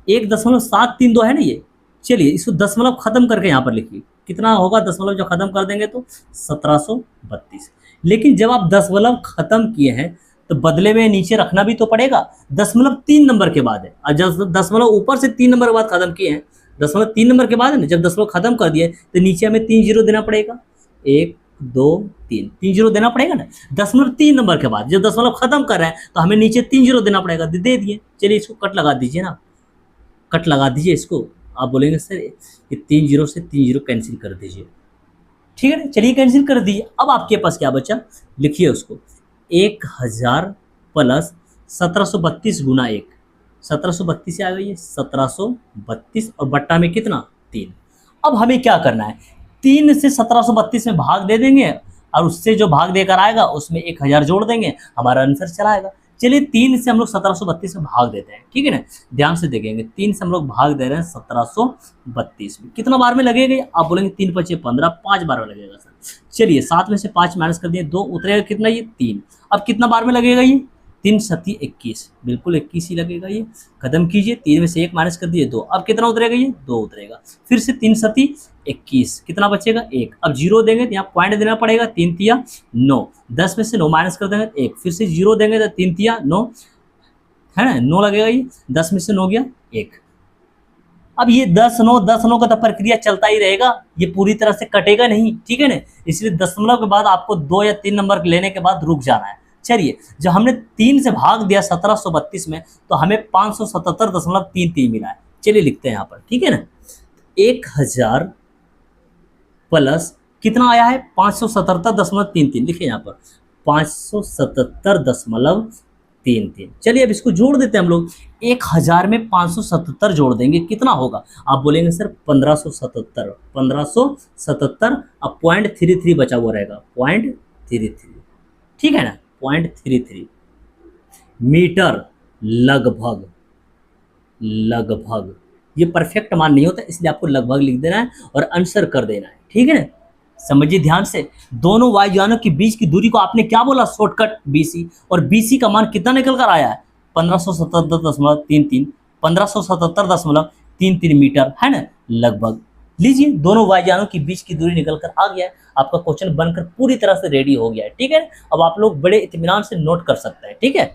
1.732 है ना ये। चलिए इसको दशमलव खत्म करके यहाँ पर लिखिए, कितना होगा दशमलव जब खत्म कर देंगे तो 1732। लेकिन जब आप दशमलव खत्म किए हैं तो बदले में नीचे रखना भी तो पड़ेगा, दशमलव 3 नंबर के बाद है। और जब दशमलव ऊपर से 3 नंबर के बाद खत्म किए हैं, दशमलव 3 नंबर के बाद है ना, जब दशमलव खत्म कर दिए तो नीचे हमें 3 जीरो देना पड़ेगा, 1 2 3 3 जीरो देना पड़ेगा ना। दशमलव 3 नंबर के बाद जब दशमलव खत्म कर रहे हैं तो हमें नीचे 3 जीरो देना पड़ेगा, दे दिए। चलिए इसको कट लगा दीजिए ना, कट लगा दीजिए इसको। आप बोलेंगे सर ये 3 जीरो से 3 जीरो कैंसिल कर दीजिए, ठीक है ना। चलिए कैंसिल कर दिए। अब आपके पास क्या बचा, लिखिए उसको, 1000 प्लस 1732 गुना 1, 1732 से आ गई है 1732 और बट्टा में कितना 3। अब हमें क्या करना है, 3 से 1732 में भाग दे देंगे और उससे जो भाग देकर आएगा उसमें 1000 जोड़ देंगे, हमारा आंसर चला आएगा। चलिए 3 से हम लोग 1732 में भाग देते हैं, ठीक है ना। ध्यान से देखेंगे, 3 से हम लोग भाग दे रहे हैं 1732 में, कितना बार में लगेगा, आप बोलेंगे 3 5 15, 5 बार में लगेगा सर। चलिए 7 में से 5 माइनस कर दिए, 2 उतरेगा कितना ये 3। अब कितना बार में लगेगा ये 3 7 21, बिल्कुल 21 ही लगेगा ये। खत्म कीजिए, 3 में से 1 माइनस कर दिए 2, अब कितना उतरेगा ये 2 उतरेगा। फिर से 3 7 21, कितना बचेगा 1। अब जीरो देंगे तो यहाँ पॉइंट देना पड़ेगा, 3 3 9, 10 में से 9 माइनस कर देंगे 1, फिर से जीरो देंगे तो 3 3 9 है ना, 9 लगेगा ये, 10 में से 9 गया 1। अब ये 10 9 का तो प्रक्रिया चलता ही रहेगा, ये पूरी तरह से कटेगा नहीं, ठीक है ना। इसलिए दशमलव के बाद आपको 2 या 3 नंबर लेने के बाद रुक जाना है। चलिए जब हमने 3 से भाग दिया 1732 में तो हमें 577.33 मिला है। चलिए लिखते हैं यहाँ पर, ठीक है ना। 1000 प्लस कितना आया है 577.33, लिखिए यहाँ पर 577.33। चलिए अब इसको जोड़ देते हैं हम लोग, 1000 में 577 जोड़ देंगे, कितना होगा, आप बोलेंगे सर 1577। अब 0.33 बचा हुआ रहेगा, 0.33, ठीक है ना, 0.33 मीटर लगभग। ये परफेक्ट मान नहीं होता, इसलिए आपको लगभग लिख देना है और आंसर कर देना है, ठीक है ना। समझिए ध्यान से, दोनों वायुयानों के बीच की दूरी को आपने क्या बोला, शॉर्टकट BC, और BC का मान कितना निकल कर आया है 1577.33। 1577.33 मीटर है ना लगभग। लीजिए दोनों वायुयानों के बीच की दूरी निकल कर आ गया है, आपका क्वेश्चन बनकर पूरी तरह से रेडी हो गया है। ठीक है, अब आप लोग बड़े इत्मीनान से नोट कर सकते हैं। ठीक है,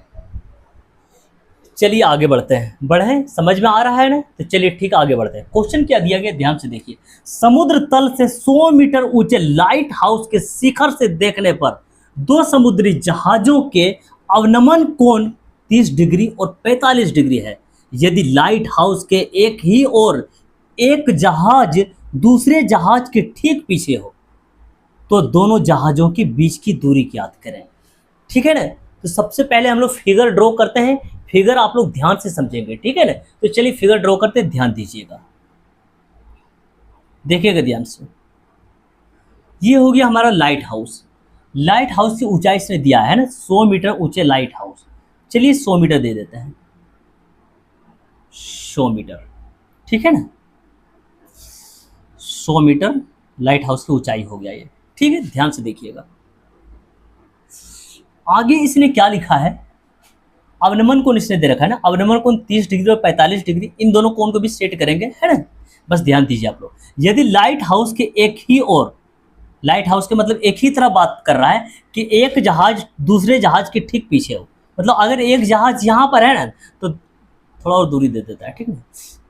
चलिए आगे बढ़ते हैं। बढ़े, समझ में आ रहा है ना? तो चलिए ठीक आगे बढ़ते हैं। क्वेश्चन क्या दिया गया ध्यान से देखिए। समुद्र तल से 100 मीटर ऊंचे लाइट हाउस के शिखर से देखने पर दो समुद्री जहाजों के अवनमन कोण 30 डिग्री और 45 डिग्री है। यदि लाइट हाउस के एक ही ओर एक जहाज दूसरे जहाज के ठीक पीछे हो तो दोनों जहाजों के बीच की दूरी ज्ञात करें। ठीक है ना? तो सबसे पहले हम लोग फिगर ड्रॉ करते हैं। फिगर आप लोग ध्यान से समझेंगे। ठीक है ना? तो चलिए फिगर ड्रॉ करते हैं, ध्यान दीजिएगा, देखिएगा ध्यान से। ये हो गया हमारा लाइट हाउस। लाइट हाउस की ऊंचाई इसने दिया है ना 100 मीटर ऊंचे लाइट हाउस। चलिए 100 मीटर दे देते हैं, 100 मीटर। ठीक है ना, 100 मीटर लाइट हाउस की ऊंचाई हो गया ये। ठीक है, ध्यान से देखिएगा। आगे इसने क्या लिखा है, अवनमन कोण इसने दे रखा है ना, अवनमन कोण 30 डिग्री और 45 डिग्री, इन दोनों कोण को भी सेट करेंगे, है ना। बस ध्यान दीजिए आप लोग। यदि लाइट हाउस के एक ही ओर, लाइट हाउस के मतलब एक ही तरह बात कर रहा है कि एक जहाज दूसरे जहाज के ठीक पीछे हो, मतलब अगर एक जहाज यहाँ पर है ना तो थोड़ा और दूरी दे देता है। ठीक है,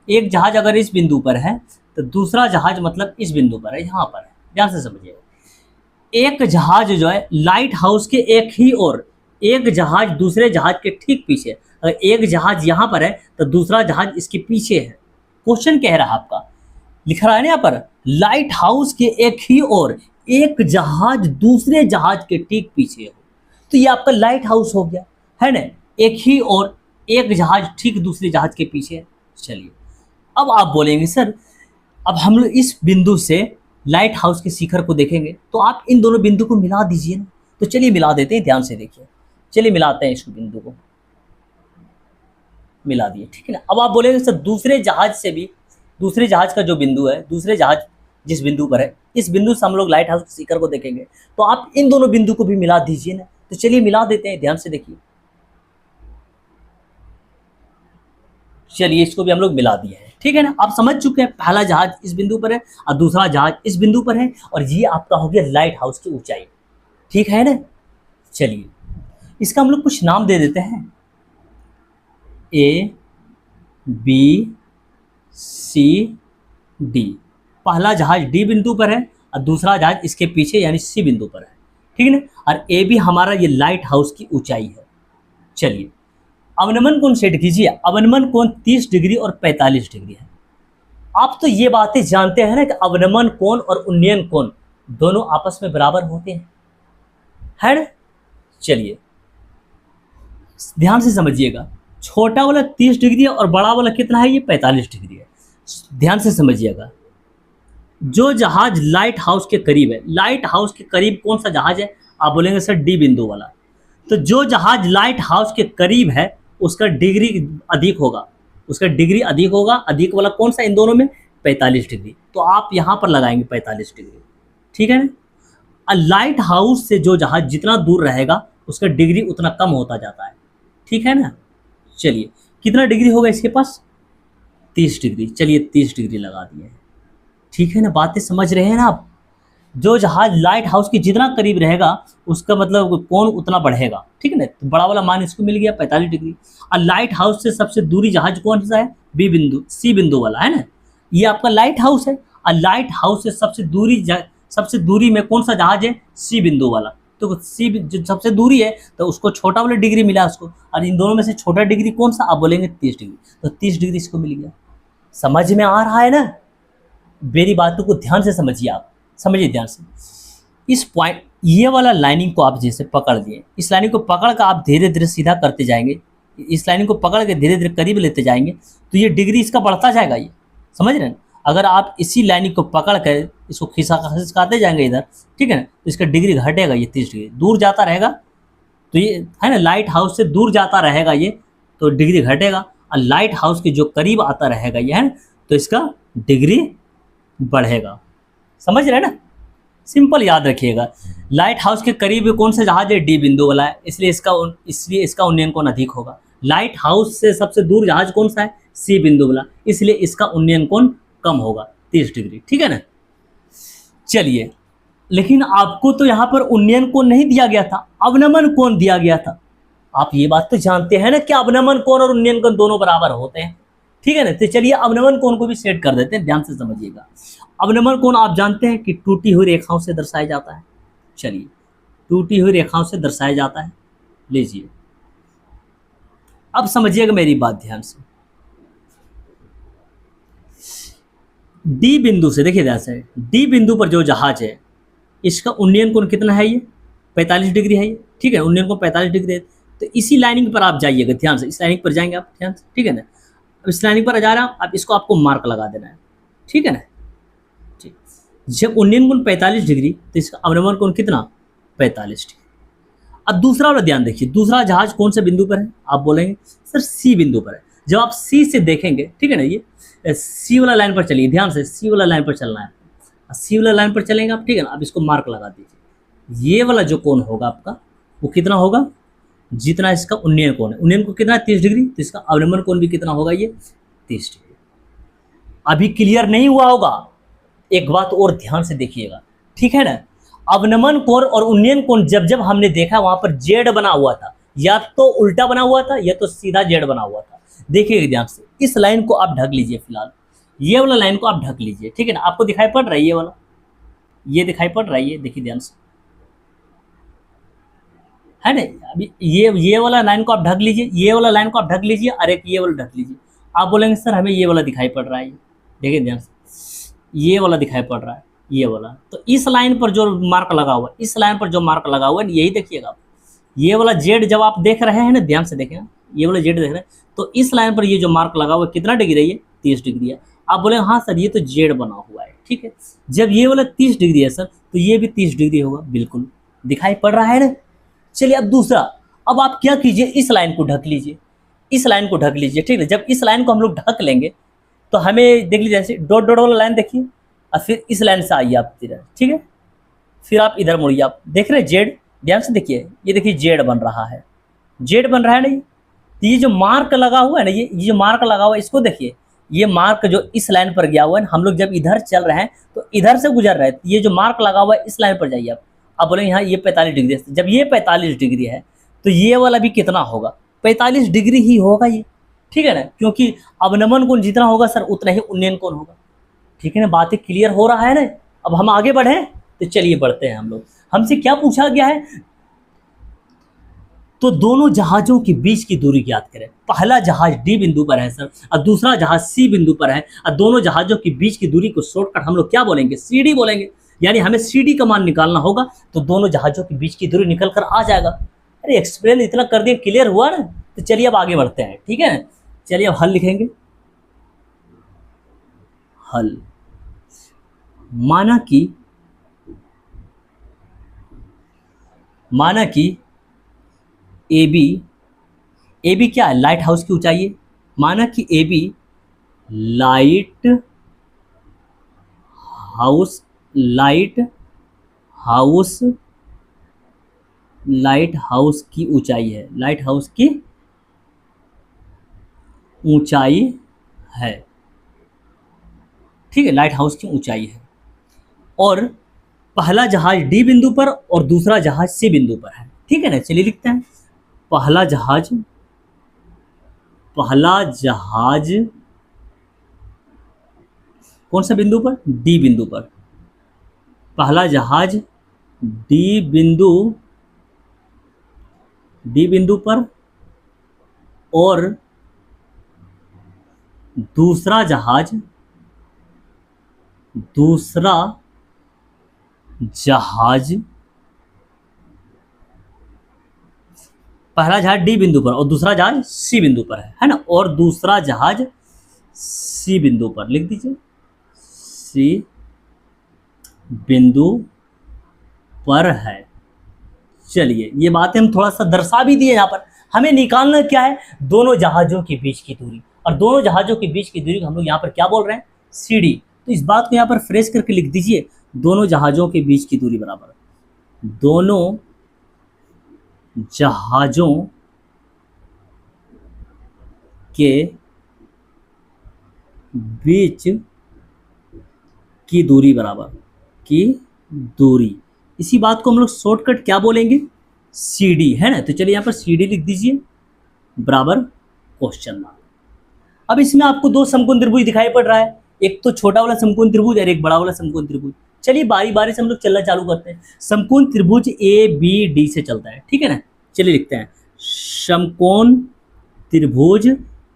एक जहाज अगर इस बिंदु पर है तो दूसरा जहाज मतलब इस बिंदु पर है, यहाँ पर है। ध्यान से समझिएगा। एक जहाज जो है लाइट हाउस के एक ही ओर, एक जहाज दूसरे जहाज के ठीक पीछे। अगर एक जहाज यहाँ पर है तो दूसरा जहाज इसके पीछे है। क्वेश्चन कह रहा है आपका, लिख रहा है ना यहाँ पर, लाइट हाउस के एक ही ओर एक जहाज दूसरे जहाज के ठीक पीछे हो, तो ये आपका लाइट हाउस हो गया, है ना। एक ही ओर एक जहाज ठीक दूसरे जहाज के पीछे है। चलिए अब आप बोलेंगे सर अब हम लोग इस बिंदु से लाइट हाउस के शिखर को देखेंगे तो आप इन दोनों बिंदु को मिला दीजिए ना। तो चलिए मिला देते हैं, ध्यान से देखिए। चलिए मिलाते हैं, इस बिंदु को मिला दिए। ठीक है ना। अब आप बोलेंगे सर दूसरे जहाज से भी, दूसरे जहाज का जो बिंदु है, दूसरे जहाज जिस बिंदु पर है, इस बिंदु से हम लोग लाइट हाउस के शिखर को देखेंगे तो आप इन दोनों बिंदु को भी मिला दीजिए ना। तो चलिए मिला देते हैं, ध्यान से देखिए। चलिए इसको भी हम लोग मिला दिए हैं। ठीक है ना, आप समझ चुके हैं पहला जहाज इस बिंदु पर है और दूसरा जहाज इस बिंदु पर है, और ये आपका हो गया लाइट हाउस की ऊंचाई। ठीक है ना। चलिए इसका हम लोग कुछ नाम दे देते हैं, ए बी सी डी। पहला जहाज डी बिंदु पर है और दूसरा जहाज इसके पीछे यानी सी बिंदु पर है। ठीक है ना, और ए बी हमारा ये लाइट हाउस की ऊंचाई है। चलिए अवनमन कोण सेट कीजिए। अवनमन कोण 30 डिग्री और 45 डिग्री है। आप तो ये बातें जानते हैं ना कि अवनमन कोण और उन्नयन कोण दोनों आपस में बराबर होते हैं, है ना। चलिए ध्यान से समझिएगा, छोटा वाला 30 डिग्री है और बड़ा वाला कितना है, ये 45 डिग्री है। ध्यान से समझिएगा। जो जहाज लाइट हाउस के करीब है, लाइट हाउस के करीब कौन सा जहाज है, आप बोलेंगे सर डी बिंदु वाला। तो जो जहाज लाइट हाउस के करीब है उसका डिग्री अधिक होगा, उसका डिग्री अधिक होगा। अधिक वाला कौन सा इन दोनों में, 45 डिग्री। तो आप यहाँ पर लगाएंगे 45 डिग्री। ठीक है ना। लाइट हाउस से जो जहाज जितना दूर रहेगा उसका डिग्री उतना कम होता जाता है। ठीक है ना। चलिए कितना डिग्री होगा इसके पास, 30 डिग्री। चलिए 30 डिग्री लगा दिए। ठीक है ना, बातें समझ रहे हैं ना आप। जो जहाज लाइट हाउस के जितना करीब रहेगा उसका मतलब कोण उतना बढ़ेगा। ठीक है ना, तो बड़ा वाला मान इसको मिल गया 45 डिग्री। और लाइट हाउस से सबसे दूरी जहाज कौन सा है, बी बिंदु, सी बिंदु वाला, है ना। ये आपका लाइट हाउस है और लाइट हाउस से सबसे दूरी में कौन सा जहाज है, सी बिंदु वाला। तो सी जो सबसे दूरी है तो उसको छोटा वाला डिग्री मिला उसको, और इन दोनों में से छोटा डिग्री कौन सा, आप बोलेंगे 30 डिग्री। तो 30 डिग्री इसको मिल गया। समझ में आ रहा है ना। मेरी बातों को ध्यान से समझिए, आप समझिए ध्यान से। इस पॉइंट ये वाला लाइनिंग को आप जैसे पकड़ लिए, इस लाइनिंग को पकड़ कर आप धीरे धीरे सीधा करते जाएंगे, इस लाइनिंग को पकड़ के धीरे धीरे करीब लेते जाएंगे तो ये डिग्री इसका बढ़ता जाएगा। ये समझ रहे हैं। अगर आप इसी लाइनिंग को पकड़ कर इसको खिसकाते जाएंगे इधर, ठीक है ना, तो इसका डिग्री घटेगा। ये 30 डिग्री दूर जाता रहेगा तो ये है ना, लाइट हाउस से दूर जाता रहेगा ये तो डिग्री घटेगा, और लाइट हाउस के जो करीब आता रहेगा ये, है ना, तो इसका डिग्री बढ़ेगा। समझ रहे हैं ना। सिंपल याद रखिएगा, लाइट हाउस के करीब कौन सा जहाज है, डी बिंदु वाला है, इसलिए इसका उन्नयन कोण अधिक होगा। लाइट हाउस से सबसे दूर जहाज कौन सा है, सी बिंदु वाला, इसलिए इसका उन्नयन कोण कम होगा 30 डिग्री, ठीक है ना। चलिए, लेकिन आपको तो यहाँ पर उन्नयन कोण नहीं दिया गया था, अवनमन कोण दिया गया था। आप ये बात तो जानते हैं ना कि अवनमन कोण और उन्नयन कोण दोनों बराबर होते हैं, ठीक है ना। तो चलिए अवनमन कोण को भी सेट कर देते हैं, ध्यान से समझिएगा। अवनमन कोण आप जानते हैं कि टूटी हुई रेखाओं से दर्शाया जाता है। चलिए, टूटी हुई रेखाओं से दर्शाया जाता है। लीजिए, अब समझिएगा मेरी बात ध्यान से। डी बिंदु से देखिए ध्यान से, डी बिंदु पर जो जहाज है इसका उन्नयन कोण कितना है, ये 45 डिग्री है ये, ठीक है। उन्नयन कोण 45 डिग्री है। तो इसी लाइनिंग पर आप जाइएगा, ध्यान से इस लाइनिंग पर जाएंगे आप ध्यान से, ठीक है ना। अब इस लाइनिंग पर जा रहे हैं आप, इसको आपको मार्क लगा देना है, ठीक है ना। ठीक, जब उन्नयन कोण 45 डिग्री तो इसका अवनमन कोण कितना, 45 डिग्री। अब दूसरा वाला ध्यान देखिए, दूसरा जहाज कौन से बिंदु पर है, आप बोलेंगे सर सी बिंदु पर है। जब आप सी से देखेंगे, ठीक है ना, ये सी वाला लाइन पर चलिए, ध्यान से सी वाला लाइन पर चलना है, सी वाला लाइन पर चलेंगे आप, ठीक है ना। अब इसको मार्क लगा दीजिए। ये वाला जो कोण होगा आपका वो कितना होगा, जितना इसका उन्नयन कोण है, उन्नयन कोण कितना है 30 डिग्री, तो इसका अवनमन कोण भी कितना होगा, ये 30 डिग्री। अभी क्लियर नहीं हुआ होगा, एक बात और ध्यान से देखिएगा, ठीक है ना। अवनमन कोण और उन्नयन कोण जब जब हमने देखा वहां पर जेड बना हुआ था, या तो उल्टा बना हुआ था या तो सीधा जेड बना हुआ था। देखिए ध्यान से, इस लाइन को आप ढक लीजिए, फिलहाल ये वाला लाइन को आप ढक लीजिए, ठीक है ना। आपको दिखाई पड़ रहा है ये वाला, ये दिखाई पड़ रहा है, ये देखिए ध्यान से, है ना। अभी ये वाला लाइन को आप ढक लीजिए, ये वाला लाइन को आप ढक लीजिए, और एक ये वाला ढक लीजिए। आप बोलेंगे सर हमें ये वाला दिखाई पड़ रहा है, देखिए ध्यान से, ये वाला दिखाई पड़ रहा है, ये वाला। तो इस लाइन पर जो मार्क लगा हुआ है, इस लाइन पर जो मार्क लगा हुआ है, यही देखिएगा आप। ये वाला जेड जब आप देख रहे हैं ना, ध्यान से देखें, ये वाला जेड देख रहे हैं, तो इस लाइन पर ये जो मार्क लगा हुआ है कितना डिग्री है, ये 30 डिग्री है। आप बोले हाँ सर ये तो जेड बना हुआ है, ठीक है। जब ये वाला 30 डिग्री है सर, तो ये भी 30 डिग्री होगा, बिल्कुल दिखाई पड़ रहा है ना। चलिए अब दूसरा, अब आप क्या कीजिए, इस लाइन को ढक लीजिए, इस लाइन को ढक लीजिए, ठीक है। जब इस लाइन को हम लोग ढक लेंगे तो हमें देख लीजिए, जैसे डॉट डॉट वाला लाइन देखिए, और फिर इस लाइन से आइए आप इधर, ठीक है। फिर आप इधर मुड़िए, आप देख रहे हैं जेड, ध्यान से देखिए, ये देखिए जेड बन रहा है, जेड बन रहा है नहीं। तो ये जो मार्क लगा हुआ है ना, ये जो मार्क लगा हुआ है, इसको देखिए, ये मार्क जो इस लाइन पर गया हुआ है, हम लोग जब इधर चल रहे हैं तो इधर से गुजर रहे हैं, ये जो मार्क लगा हुआ है इस लाइन पर जाइए आप बोलेंगे यहाँ ये 45 डिग्री है। जब ये 45 डिग्री है तो ये वाला भी कितना होगा, 45 डिग्री ही होगा ये, ठीक है ना, क्योंकि अवनमन कोण जितना होगा सर उतना ही उन्नयन कोण होगा, ठीक है ना। बातें क्लियर हो रहा है ना। अब हम आगे बढ़े, तो चलिए बढ़ते हैं हम लोग। हमसे क्या पूछा गया है, तो दोनों जहाजों के बीच की दूरी ज्ञात करें। पहला जहाज डी बिंदु पर है सर, और दूसरा जहाज सी बिंदु पर है, और दोनों जहाजों के बीच की दूरी को शॉर्टकट हम लोग क्या बोलेंगे, सीडी बोलेंगे। यानी हमें सीडी का मान निकालना होगा, तो दोनों जहाजों के बीच की दूरी निकल कर आ जाएगा। अरे एक्सप्लेन इतना कर दिया, क्लियर हुआ ना। तो चलिए अब आगे बढ़ते हैं, ठीक है ना। चलिए अब हल लिखेंगे। हल, माना कि ए बी क्या है, लाइट हाउस की ऊंचाई है। माना कि ए बी लाइट हाउस की ऊंचाई है, लाइट हाउस की ऊंचाई है, ठीक है, लाइट हाउस की ऊंचाई है। और पहला जहाज डी बिंदु पर और दूसरा जहाज सी बिंदु पर है, ठीक है ना। चलिए लिखते हैं, पहला जहाज कौन सा बिंदु पर, डी बिंदु पर। पहला जहाज डी बिंदु पर, और दूसरा जहाज पहला जहाज डी बिंदु पर और दूसरा जहाज सी बिंदु पर है ना। और दूसरा जहाज सी बिंदु पर, लिख दीजिए सी बिंदु पर है। चलिए ये बातें हम थोड़ा सा दर्शा भी दिए, यहाँ पर हमें निकालना क्या है, दोनों जहाजों के बीच की दूरी। और दोनों जहाजों के बीच की दूरी को हम लोग यहाँ पर क्या बोल रहे हैं, सीडी। तो इस बात को यहाँ पर फ्रेश करके लिख दीजिए, दोनों जहाजों के बीच की दूरी बराबर दोनों जहाजों के बीच की दूरी बराबर की दूरी, इसी बात को हम लोग शॉर्टकट क्या बोलेंगे, सी डी, है ना। तो चलिए यहाँ पर सी डी लिख दीजिए बराबर क्वेश्चन मार्क। अब इसमें आपको दो समकोण त्रिभुज दिखाई पड़ रहा है, एक तो छोटा वाला समकोण त्रिभुज और एक बड़ा वाला समकोण त्रिभुज। चलिए बारी बारी से हम लोग चलना चालू करते हैं। समकोण त्रिभुज ए बी डी से चलता है, ठीक है ना। चलिए लिखते हैं समकोण त्रिभुज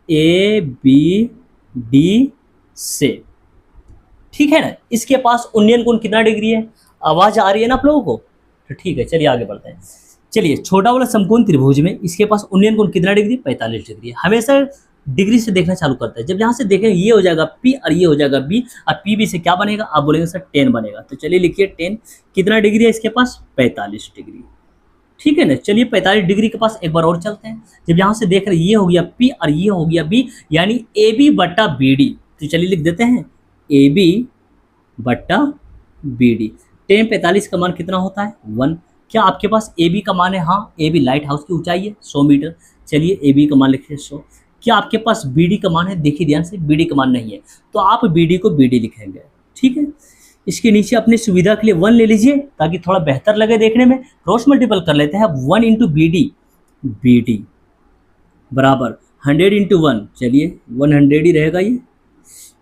ए बी डी से, ठीक है ना। इसके पास उन्नयन कोण कितना डिग्री है, आवाज आ रही है ना आप लोगों को, तो ठीक है चलिए आगे बढ़ते हैं। चलिए छोटा वाला समकोण त्रिभुज में इसके पास उन्नयन कोण कितना डिग्री, 45 डिग्री है। हमेशा डिग्री से देखना चालू करता है। जब यहाँ से देखेंगे ये हो जाएगा P और ये हो जाएगा B, और पी बी से क्या बनेगा, आप बोलेंगे सर 10 बनेगा। तो चलिए लिखिए 10 कितना डिग्री है इसके पास, 45 डिग्री, ठीक है ना। चलिए 45 डिग्री के पास एक बार और चलते हैं। जब यहाँ से देख रहे ये हो गया P और ये हो गया B, यानी AB बट्टा BD। तो चलिए लिख देते हैं AB बट्टा BD। 10 45 का मान कितना होता है 1। क्या आपके पास AB का मान है, हाँ AB लाइट हाउस की ऊंचाई है 100 मीटर। चलिए AB का मान लिखिए 100। क्या आपके पास BD का मान है, देखिए ध्यान से BD का मान नहीं है, तो आप BD को BD लिखेंगे, ठीक है। इसके नीचे अपनी सुविधा के लिए 1 ले लीजिए ताकि थोड़ा बेहतर लगे देखने में। क्रॉस मल्टीपल कर लेते हैं 1 इंटू BD, BD बराबर 100 इंटू 1, चलिए 100 ही रहेगा ये,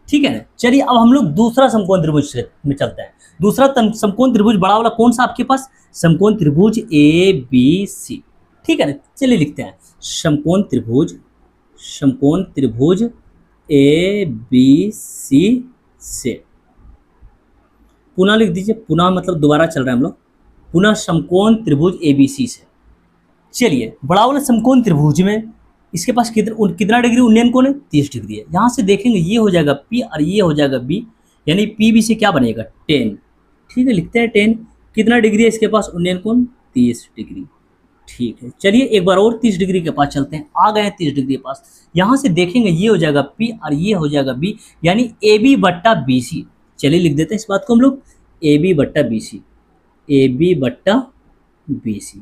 ठीक है ना। चलिए अब हम लोग दूसरा समकोण त्रिभुज में चलते हैं। दूसरा समकोण त्रिभुज बड़ा वाला कौन सा आपके पास, समकोण त्रिभुज ए बी सी, ठीक है ना। चलिए लिखते हैं समकोण त्रिभुज ए बी सी से, पुनः लिख दीजिए, पुनः मतलब दोबारा चल रहे हैं हम लोग, पुनः समकोण त्रिभुज ए बी सी से। चलिए बड़ा वाला समकोण त्रिभुज में इसके पास कितना डिग्री उन्नयन कोण है, 30 डिग्री है। यहाँ से देखेंगे ये हो जाएगा P और ये हो जाएगा B, यानी पी बी से क्या बनेगा 10, ठीक है। लिखते हैं 10 कितना डिग्री है इसके पास उन्नयन कोण, 30 डिग्री, ठीक है। चलिए एक बार और 30 डिग्री के पास चलते हैं, आ गए हैं 30 डिग्री के पास। यहाँ से देखेंगे ये हो जाएगा P और ये हो जाएगा B, यानी AB बट्टा BC। चलिए लिख देते हैं इस बात को हम लोग AB बट्टा BC, AB बट्टा BC।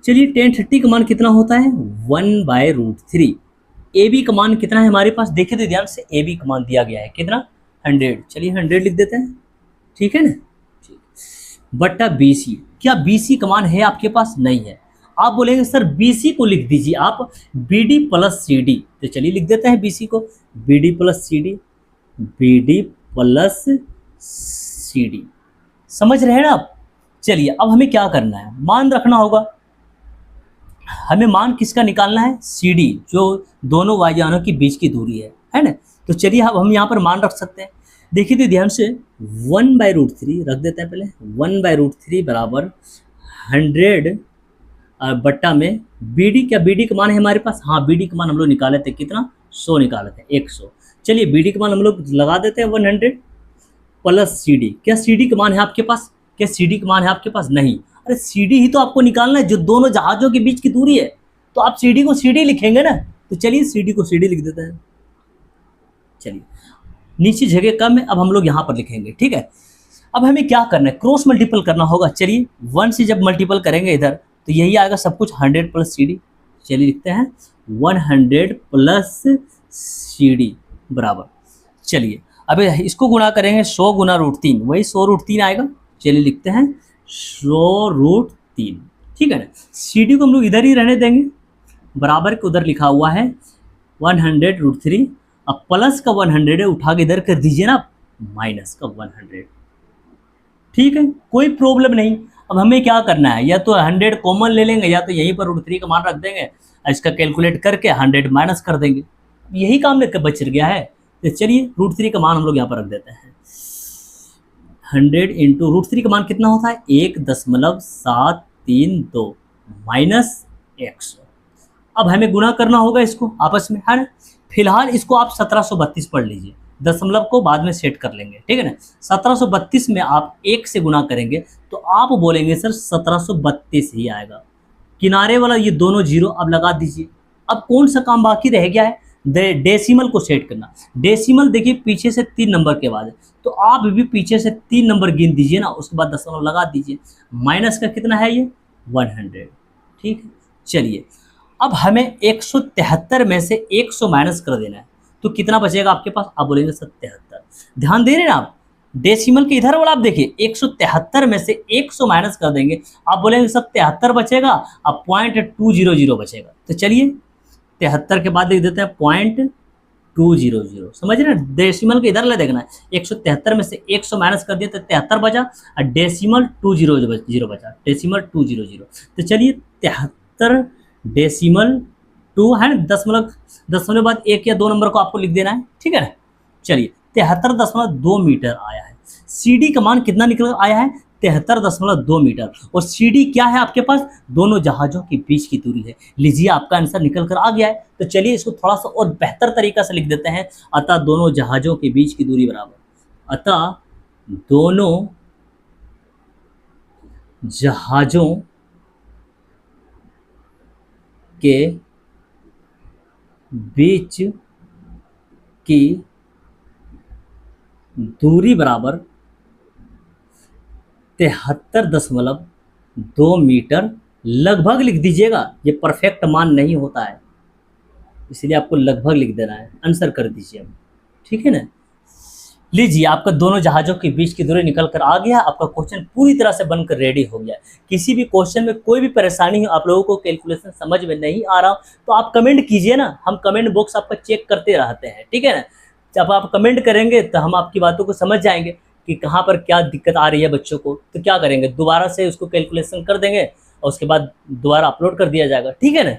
चलिए 1030 का मान कितना होता है 1/√3। AB का मान कितना है हमारे पास, देखिए तो ध्यान से AB का मान दिया गया है कितना 100, चलिए 100 लिख देते हैं, ठीक है ना, ठीक। बट्टा BC, क्या BC का मान है आपके पास, नहीं है। आप बोलेंगे सर BC को लिख दीजिए आप BD प्लस CD, तो चलिए लिख देते हैं BC को BD plus CD, BD plus CD, समझ रहे हैं ना आप। चलिए अब हमें क्या करना है, मान रखना होगा। हमें मान किसका निकालना है, CD, जो दोनों वायुयानों के बीच की दूरी है ना। तो चलिए अब हम यहाँ पर मान रख सकते हैं। देखिए तो ध्यान से 1/√3 रख देते हैं पहले, 1/√3 बराबर 100 बट्टा में BD, क्या BD का मान है हमारे पास, हाँ BD का मान हम लोग निकाले थे कितना 100 निकाले थे 100। चलिए BD का मान हम लोग लगा देते हैं 100 प्लस CD, क्या CD का मान है आपके पास, क्या CD का मान है आपके पास, नहीं। अरे CD ही तो आपको निकालना है, जो दोनों जहाजों के बीच की दूरी है, तो आप CD को CD लिखेंगे ना। तो चलिए CD को CD लिख देते हैं। चलिए नीचे जगह कम है, अब हम लोग यहाँ पर लिखेंगे, ठीक है। अब हमें क्या करना है, क्रॉस मल्टीपल करना होगा। चलिए 1 से जब मल्टीपल करेंगे इधर तो यही आएगा सब कुछ 100 प्लस CD। चलिए लिखते हैं 100 प्लस CD बराबर, चलिए अब इसको गुणा करेंगे 100 गुना √3, वही 100√3 आएगा। चलिए लिखते हैं 100√3, ठीक है ना। CD को हम लोग इधर ही रहने देंगे, बराबर के उधर लिखा हुआ है 100√3, अब प्लस का 100 है उठा के इधर कर दीजिए ना माइनस का 100, ठीक है, कोई प्रॉब्लम नहीं। अब हमें क्या करना है, या तो 100 कॉमन ले लेंगे या तो यहीं पर √3 का मान रख देंगे, इसका कैलकुलेट करके 100 माइनस कर देंगे, यही काम बच गया है। तो चलिए √3 का मान हम लोग यहाँ पर रख देते हैं 100 इंटू √3 का मान कितना होता है 1.732 माइनस 100। अब हमें गुना करना होगा इसको आपस में, है ना। फिलहाल इसको आप 1732 पढ़ लीजिए, दशमलव को बाद में सेट कर लेंगे, ठीक है ना। 1732 में आप 1 से गुना करेंगे तो आप बोलेंगे सर 1732 ही आएगा। किनारे वाला ये दोनों जीरो अब लगा दीजिए। अब कौन सा काम बाकी रह गया है, डेसिमल को सेट करना। डेसिमल देखिए पीछे से 3 नंबर के बाद है, तो आप भी पीछे से 3 नंबर गिन दीजिए ना, उसके बाद दशमलव लगा दीजिए। माइनस का कितना है ये 100, ठीक है। चलिए अब हमें 173 में से 100 माइनस कर देना है, तो कितना बचेगा आपके पास? आप बोलेंगे सर 73। ध्यान दे रहे हैं ना आप? डेसिमल के इधर वाला आप देखिए, 173 में से 100 माइनस कर देंगे, आप बोलेंगे सब 73 बचेगा, अब 0.200 बचेगा। तो चलिए 73 के बाद लिख देते हैं 0.200। समझ रहे हैं? डेसिमल के इधर ले देखना है, 173 में से 100 माइनस कर दिया तो 73 बचा, और डेसिमल 200 बचा, डेसिमल 200। तो चलिए 73 डेसिमल 2 है ना, दशमलव बाद 1 या 2 नंबर को आपको लिख देना है, ठीक है ना। चलिए 73.2 मीटर आया है। सी डी का मान कितना निकल आया है? 73.2 मीटर। और सी डी क्या है आपके पास? दोनों जहाज़ों के बीच की दूरी है। लीजिए आपका आंसर निकल कर आ गया है। तो चलिए इसको थोड़ा सा और बेहतर तरीका से लिख देते हैं। अतः दोनों जहाज़ों के बीच की दूरी बराबर, अतः दोनों जहाज़ों के बीच की दूरी बराबर 73.2 मीटर। लगभग लिख दीजिएगा, ये परफेक्ट मान नहीं होता है, इसलिए आपको लगभग लिख देना है। आंसर कर दीजिए अब, ठीक है ना। लीजिए आपका दोनों जहाज़ों के बीच की दूरी निकल कर आ गया। आपका क्वेश्चन पूरी तरह से बनकर रेडी हो गया। किसी भी क्वेश्चन में कोई भी परेशानी हो, आप लोगों को कैलकुलेशन समझ में नहीं आ रहा तो आप कमेंट कीजिए ना, हम कमेंट बॉक्स आपका चेक करते रहते हैं, ठीक है ना। जब आप कमेंट करेंगे तो हम आपकी बातों को समझ जाएंगे कि कहाँ पर क्या दिक्कत आ रही है बच्चों को, तो क्या करेंगे, दोबारा से उसको कैलकुलेशन कर देंगे और उसके बाद दोबारा अपलोड कर दिया जाएगा, ठीक है ना।